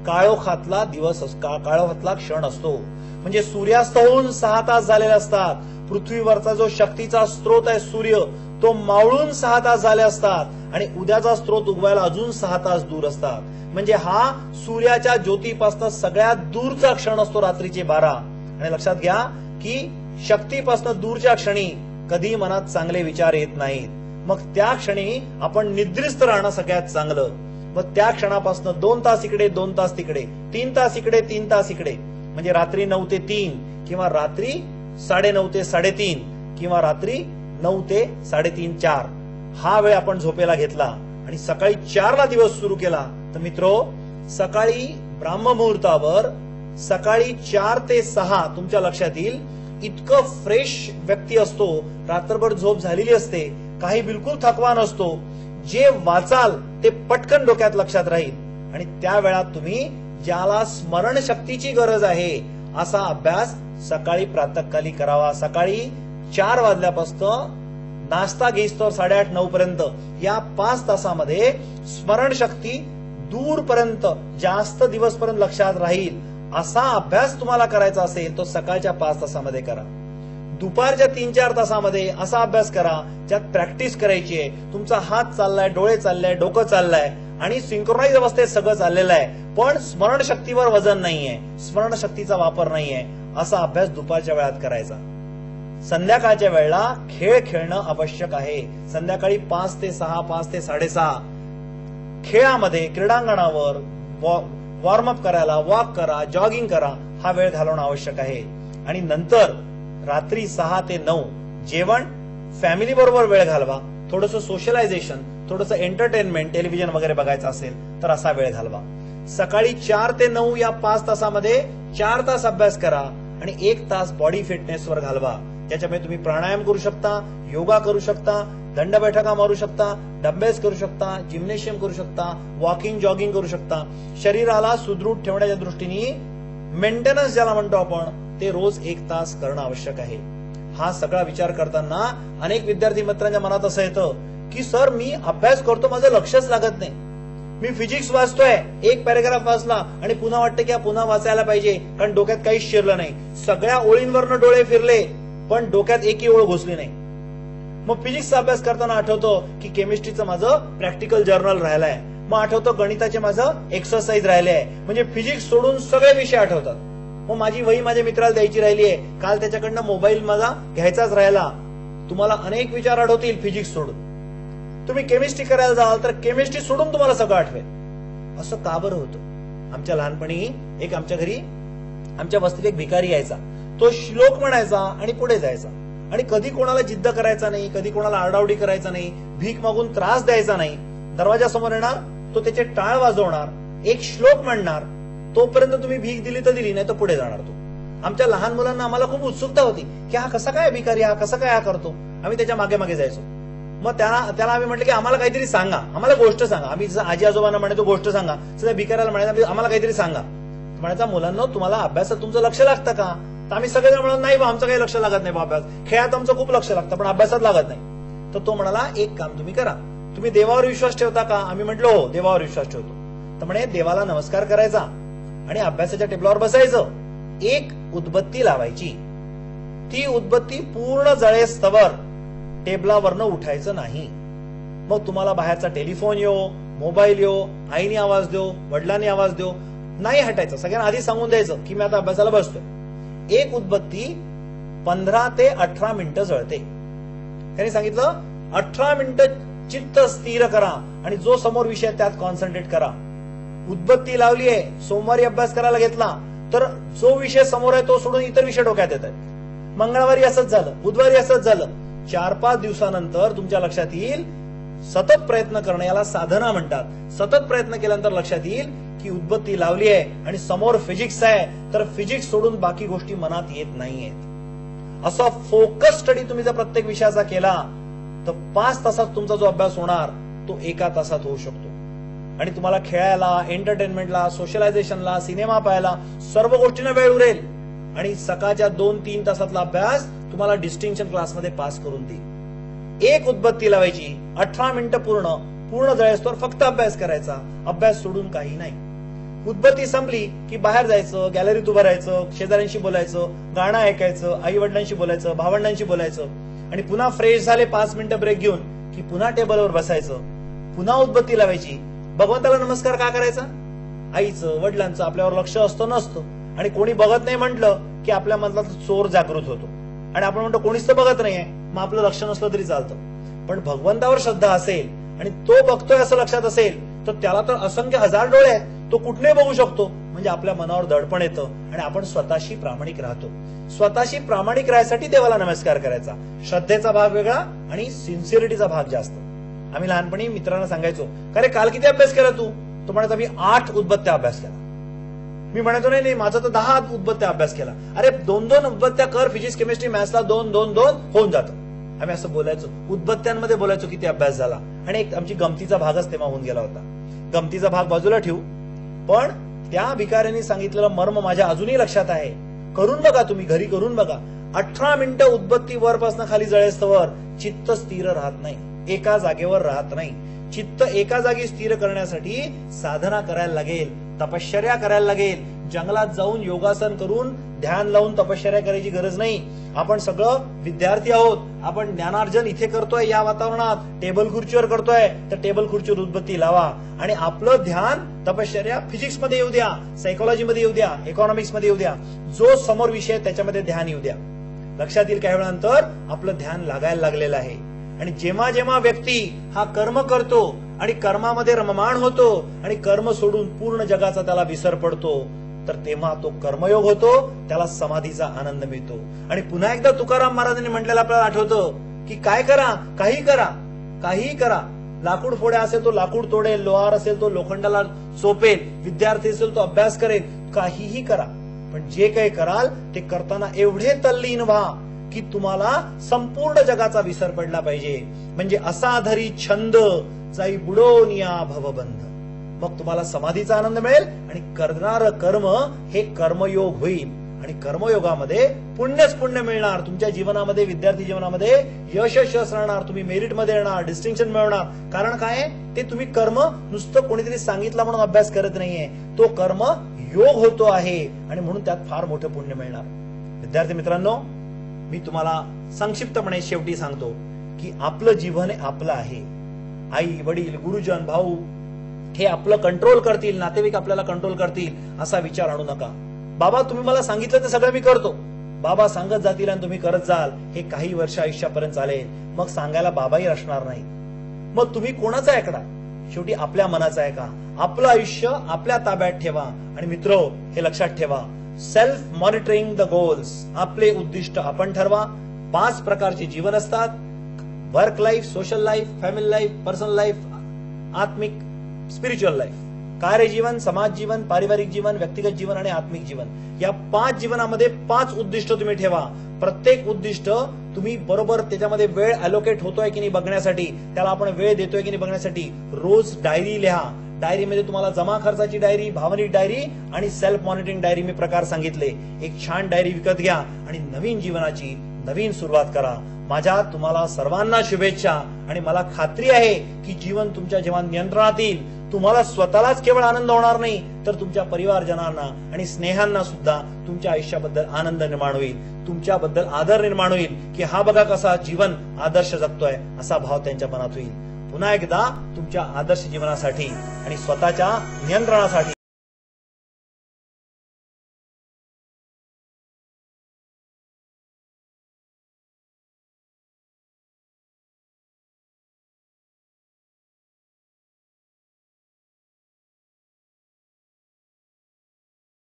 काळोखातला दिवस, काळोखातला क्षण असतो. म्हणजे सूर्यास्त होऊन 6 तास झालेले असतात. पृथ्वीवरचा जो शक्तीचा स्रोत आहे सूर्य, तो मावळून 6 तास झाले असतात आणि उद्याचा स्रोत उगवायला अजून 6 तास दूर असतात. म्हणजे हा सूर्याच्या ज्योतीपासून सगळ्यात दूरचा क्षण असतो रात्रीचे 12. आणि लक्षात घ्या की शक्तीपासून दूरच्या क्षणी कधी मनात चांगले विचार येत नाहीत. मग त्या क्षणी आपण निद्रिस्त राहणं सगळ्यात चांगलं. मग त्या क्षणापासून 2 तास इकडे 2 तास तिकडे, 3 तास इकडे 3 तास इकडे, म्हणजे रात्री 9 ते 3 किंवा रात्री 9:30 ते 3:30 किंवा रात्री 9 ते 3:30 4 हा वेळ आपण झोपेला घेतला आणि सकाळी 4 ला दिवस सुरू केला तर मित्रो, सकाळी ब्राह्ममुहूर्तावर सकाळी 4 ते 6 तुमच्या लक्षात येईल इतकं फ्रेश व्यक्ती असतो. रात्रभर झोप झालेली असते, काही बिलकुल थकवा नसतो. जे वाचाल ते पटकन डोक्यात लक्षात राहील आणि त्या वेळात तुम्ही ज्याला स्मरणशक्तीची गरज आहे असा अभ्यास सकाळी प्रातःकाली करावा. सकाळी 4 वाजल्यापासून नाश्ता घेईस्तोवर 8:30-9 पर्यंत या 5 तासामध्ये स्मरणशक्ती दूरपर्यंत जास्त दिवसपर्यंत लक्षात राहील असा अभ्यास तुम्हाला करायचा असेल तो सकाळच्या 5 तासामध्ये करा. दुपारच्या 3-4 तासामध्ये असा अभ्यास करा ज्यात प्रॅक्टिस करायची आहे. तुमचा हात चाललाय, डोळे चाललाय, डोकं चाललंय आणि सिंक्रोनाइज अवस्थेत सगळं चाललेलं आहे, पण स्मरणशक्तीवर वजन नाहीये, स्मरणशक्तीचा वापर नाहीये. असा अभ्यास दुपारच्या वेळात करायचा. संध्याकाळच्या वेळेला खेळ खेळणं आवश्यक आहे. संध्याकाळी 5 ते 6, 5 ते 6:30 खेळामध्ये क्रीडांगणावर वॉर्मअप करायला, वॉक करा, जॉगिंग करा, हा वेळ घालवणं आवश्यक आहे. आणि नंतर रात्री 6 ते 9 जेवण, फॅमिली बरोबर वेळ घालवा, थोडंसं सोशलायझेशन, थोडंसं एंटरटेनमेंट, टेलिव्हिजन वगैरे बघायचं असेल तर असा वेळ घालवा. सकाळी 4 ते 9 या 5 तासामध्ये 4 तास अभ्यास करा आणि 1 तास बॉडी फिटनेसवर घालवा. त्याच्यामुळे तुम्ही प्राणायाम करू शकता, योगा करू शकता, दंड बैठका मारू शकता, डंबेल्स करू शकता, जिम्नेशियम करू शकता, वॉकिंग जॉगिंग करू शकता. शरीराला सुदृढ ठेवण्याच्या दृष्टीने मेंटेनन्स ज्याला म्हणतो आपण ते रोज 1 तास करणं आवश्यक आहे. हा सगळा विचार करताना अनेक विद्यार्थी मित्रांच्या मनात असं येतं की सर मी अभ्यास करतो, माझं लक्षच लागत नाही. मी फिजिक्स वाचतोय, एक पॅरेग्राफ वाचला आणि पुन्हा वाटतं की पुन्हा वाचायला पाहिजे कारण डोक्यात काहीच शिरलं नाही. सगळ्या ओळींवरनं डोळे फिरले पण डोक्यात एकही ओळ घुसली नाही. मग फिजिक्सचा अभ्यास करताना आठवतं की केमिस्ट्रीचं माझं प्रॅक्टिकल जर्नल राहिलाय, मग आठवतं गणिताचे माझं एक्सरसाइज राहिले आहे. म्हणजे फिजिक्स सोडून सगळे विषय आठवतात. मग माझी वही माझ्या मित्राला द्यायची राहिली आहे, काल त्याच्याकडनं मोबाईल माझा घ्यायचाच राहिला. तुम्हाला अनेक विचार आठवतील फिजिक्स सोडून. तुम्ही केमिस्ट्री करायला जाल तर केमिस्ट्री सोडून तुम्हाला सगळं आठवेल. असं का बरं होतं? आमच्या लहानपणी एक आमच्या घरी आमच्या वस्तीत एक भिकारी यायचा. तो श्लोक म्हणायचा आणि पुढे जायचा आणि कधी कोणाला जिद्द करायचा नाही, कधी कोणाला आरडाओरडी करायचा नाही, भीक मागून त्रास द्यायचा नाही. दरवाजासमोर येणार, तो त्याचे टाळ वाजवणार, एक श्लोक म्हणणार, तोपर्यंत तुम्ही भीक दिली तर दिली, नाही तर पुढे जाणार तो. आमच्या लहान मुलांना आम्हाला खूप उत्सुकता होती की हा कसा काय भिकारी, हा कसा काय हा करतो. आम्ही त्याच्या मागे मागे जायचो. मग त्याला आम्ही म्हटलं की आम्हाला काहीतरी सांगा, आम्हाला गोष्ट सांगा. आम्ही जसं आजी आजोबांना म्हणायचो गोष्ट सांगा, सध्या भिकाऱ्याला म्हणायचं आम्हाला काहीतरी सांगा. म्हणायचा मुलांना तुम्हाला अभ्यासात तुमचं लक्ष लागतं का? तर आम्ही सगळेजण म्हणून नाही बा आमचं काही लक्ष लागत नाही बा अभ्यास, खेळात आमचं खूप लक्ष लागतं पण अभ्यासात लागत नाही. तर तो म्हणाला एक काम तुम्ही करा, तुम्ही देवावर विश्वास ठेवता का? आम्ही म्हटलो हो देवावर विश्वास ठेवतो. तर म्हणे देवाला नमस्कार करायचा आणि अभ्यासाच्या टेबलावर बसायचं. एक उदबत्ती लावायची, ती उदबत्ती पूर्ण जळेस्तवर टेबलावरनं उठायचं नाही. मग तुम्हाला बाहेरचा टेलिफोन येऊ, मोबाईल येऊ, आईने आवाज देऊ, वडिलांनी आवाज देऊ, नाही हटायचं. सगळ्यांना आधी सांगून द्यायचं की मी आता अभ्यासाला बसतोय. एक उदबत्ती 15 ते 18 मिनिटं जळते. त्यांनी सांगितलं 18 मिनिटं चित्त स्थिर करा आणि जो समोर विषय त्यात कॉन्सन्ट्रेट करा. उदबत्ती लावली आहे, सोमवारी अभ्यास करायला घेतला तर जो विषय समोर आहे तो सोडून इतर विषय डोक्यात येत आहेत. मंगळवारी असंच झालं, बुधवारी असंच झालं. 4-5 दिवसानंतर तुमच्या लक्षात येईल, सतत प्रयत्न करणं याला साधना म्हणतात. सतत प्रयत्न केल्यानंतर लक्षात येईल की उदबत्ती लावली आहे आणि समोर फिजिक्स आहे तर फिजिक्स सोडून बाकी गोष्टी मनात येत नाहीयेत. असा फोकस स्टडी तुम्ही जर प्रत्येक विषयाचा केला तर 5 तासात तुमचा जो अभ्यास होणार तो 1 तासात होऊ शकतो. आणि तुम्हाला खेळायला, एंटरटेनमेंटला, सोशलायझेशनला, सिनेमा पाहायला, सर्व गोष्टींना वेळ उरेल. आणि सकाळच्या 2-3 तासातला अभ्यास तुम्हाला डिस्टिंक्शन क्लासमध्ये पास करून देईल. एक उदबत्ती लावायची, 18 मिनिटं पूर्ण जळेस्तोवर फक्त अभ्यास करायचा, अभ्यास सोडून काही नाही. उदबत्ती संपली की बाहेर जायचं, गॅलरीत उभं राहायचं, शेजाऱ्यांशी बोलायचं, गाणं ऐकायचं, आई वडिलांशी बोलायचं, भावंडांशी बोलायचं, आणि पुन्हा फ्रेश झाले 5 मिनिटं ब्रेक घेऊन की पुन्हा टेबलवर बसायचं, पुन्हा उदबत्ती लावायची. भगवंताला नमस्कार का करायचा? आईचं, वडिलांचं आपल्यावर लक्ष असतं नसतं, आणि कोणी बघत नाही म्हटलं की आपल्या मनातला चोर जागृत होतो आणि आपण म्हणतो कोणीच तर बघत नाहीये, मग आपलं लक्ष नसलं तरी चालतं. पण भगवंतावर श्रद्धा असेल आणि तो बघतोय असं लक्षात असेल तर त्याला तर असंख्य हजार डोळे आहेत, तो कुठले बघू शकतो. म्हणजे आपल्या मनावर दडपण येतं आणि आपण स्वतःशी प्रामाणिक राहतो. स्वतःशी प्रामाणिक राहायसाठी देवाला नमस्कार करायचा. श्रद्धेचा भाग वेगळा आणि सिन्सिअरिटीचा भाग जास्त. आम्ही लहानपणी मित्रांना सांगायचो, अरे काल किती अभ्यास केला तू? तो म्हणायचा मी 8 उदबत्त्या अभ्यास केला. मी म्हणायचो नाही माझा तर 10 उदबत्त्या अभ्यास केला. अरे 2-2 उदबत्त्या कर, फिजिक्स केमिस्ट्री मॅथ्सला 2-2-2 होऊन जातं. आम्ही असं बोलायचो, उदबत्त्यांमध्ये बोलायचो किती अभ्यास झाला. आणि एक आमची गमतीचा भागच तेव्हा होऊन गेला होता. गमतीचा भाग बाजूला ठेवू, पण त्या भिकाऱ्यांनी सांगितलेलं मर्म माझ्या अजूनही लक्षात आहे. करून बघा, तुम्ही घरी करून बघा. 18 मिनिटं उदबत्ती वरपासून खाली जळेस्तवर चित्त स्थिर राहत नाही, एका जागेवर राहत नाही. चित्त एका जागी स्थिर करण्यासाठी साधना करायला लागेल, तपश्चर्या करायला लागेल. जंगलात जाऊन योगासन करून ध्यान लावून तपश्चर्या करायची गरज नाही. आपण सगळं विद्यार्थी आहोत. आपण ज्ञानार्जन इथे करतोय या वातावरणात, टेबल खुर्चीवर करतोय, तर टेबल खुर्चीवर उदबत्ती लावा आणि आपलं ध्यान तपश्चर्या फिजिक्स मध्ये येऊ द्या, सायकोलॉजी मध्ये येऊ द्या, इकॉनॉमिक्स मध्ये येऊ द्या. जो समोर विषय त्याच्यामध्ये ध्यान येऊ द्या. लक्षात येईल काही वेळानंतर आपलं ध्यान लागायला लागलेलं आहे. आणि जेव्हा जेव्हा व्यक्ती हा कर्म करतो आणि कर्मामध्ये रममाण होतो आणि कर्म सोडून पूर्ण जगाचा त्याला विसर पडतो, तर तेव्हा तो कर्मयोग होतो, त्याला समाधीचा आनंद मिळतो. आणि पुन्हा एकदा तुकाराम महाराजांनी म्हटलेलं आपल्याला आठवतं की काय करा, काही करा, काहीही करा. लाकूड फोड्या असेल तो लाकूड तोडेल, लोहार असेल तो लोखंडाला चोपेल, विद्यार्थी असेल तो अभ्यास करेल, काहीही करा. पण जे काही कराल ते करताना एवढे तल्लीन व्हा की तुम्हाला संपूर्ण जगाचा विसर पडला पाहिजे. म्हणजे असाधरी छंद जाई बुडोनिया भवबंध. मग तुम्हाला समाधीचा आनंद मिळेल आणि करणारं कर्म हे कर्मयोग होईल. आणि कर्मयोगामध्ये पुण्यच पुण्य मिळणार. तुमच्या जीवनामध्ये, विद्यार्थी जीवनामध्ये यशच यश राहणार. तुम्ही मेरिटमध्ये येणार, डिस्टिंक्शन मिळवणार. कारण काय? ते तुम्ही कर्म नुसतं कोणीतरी सांगितलं म्हणून अभ्यास करत नाहीये, तो कर्म योग होतो आहे आणि म्हणून त्यात फार मोठं पुण्य मिळणार. विद्यार्थी मित्रांनो, मी तुम्हाला संक्षिप्तपणे शेवटी सांगतो की आपलं जीवन हे आपलं आहे. आई वडील, गुरुजन, भाऊ हे आपलं कंट्रोल करतील, नातेवाईक आपल्याला कंट्रोल करतील असा विचार आणू नका. बाबा तुम्ही मला सांगितलं ते सगळं मी करतो, बाबा सांगत जातील आणि तुम्ही करत जाल, हे काही वर्ष आयुष्यापर्यंत चालेल. मग सांगायला बाबाही असणार नाही. मग तुम्ही कोणाचं ऐकणार? शेवटी आपल्या मनाचं ऐका. आपलं आयुष्य आपल्या ताब्यात ठेवा. आणि मित्र, हे लक्षात ठेवा, सेल्फ मॉनिटरिंग द गोल्स. आपले उद्दिष्ट आपण ठरवा. 5 प्रकारचे जीवन असतात: work life, social life, family life, personal life, आत्मिक स्पिरिच्युअल लाईफ. कार्य जीवन, समाज जीवन, पारिवारिक जीवन, व्यक्तिगत जीवन आणि आत्मिक जीवन. या 5 जीवनामध्ये 5 उद्दिष्ट तुम्ही ठेवा. प्रत्येक उद्दिष्ट तुम्ही बरोबर त्याच्यामध्ये वेळ अलोकेट होतोय की नाही बघण्यासाठी, त्याला आपण वेळ देतोय की नाही बघण्यासाठी रोज डायरी लिहा. डायरीमध्ये तुम्हाला जमा खर्चाची डायरी, भावनिक डायरी आणि सेल्फ मॉनिटरिंग डायरी मी प्रकार सांगितले. एक छान डायरी विकत घ्या आणि नवीन जीवनाची नवीन सुरुवात करा. माझ्या तुम्हाला सर्वांना शुभेच्छा. आणि मला खात्री आहे की जीवन तुमच्या जेव्हा नियंत्रणात येईल, तुम्हाला स्वतःलाच केवळ आनंद होणार नाही, तर तुमच्या परिवारजनांना आणि स्नेहांना सुद्धा तुमच्या आयुष्याबद्दल आनंद निर्माण होईल, तुमच्याबद्दल आदर निर्माण होईल की हा बघा कसा जीवन आदर्श जगतोय, असा भाव त्यांच्या मनात होईल. पुन्हा एकदा तुमच्या आदर्श जीवनासाठी आणि स्वतःच्या नियंत्रणासाठी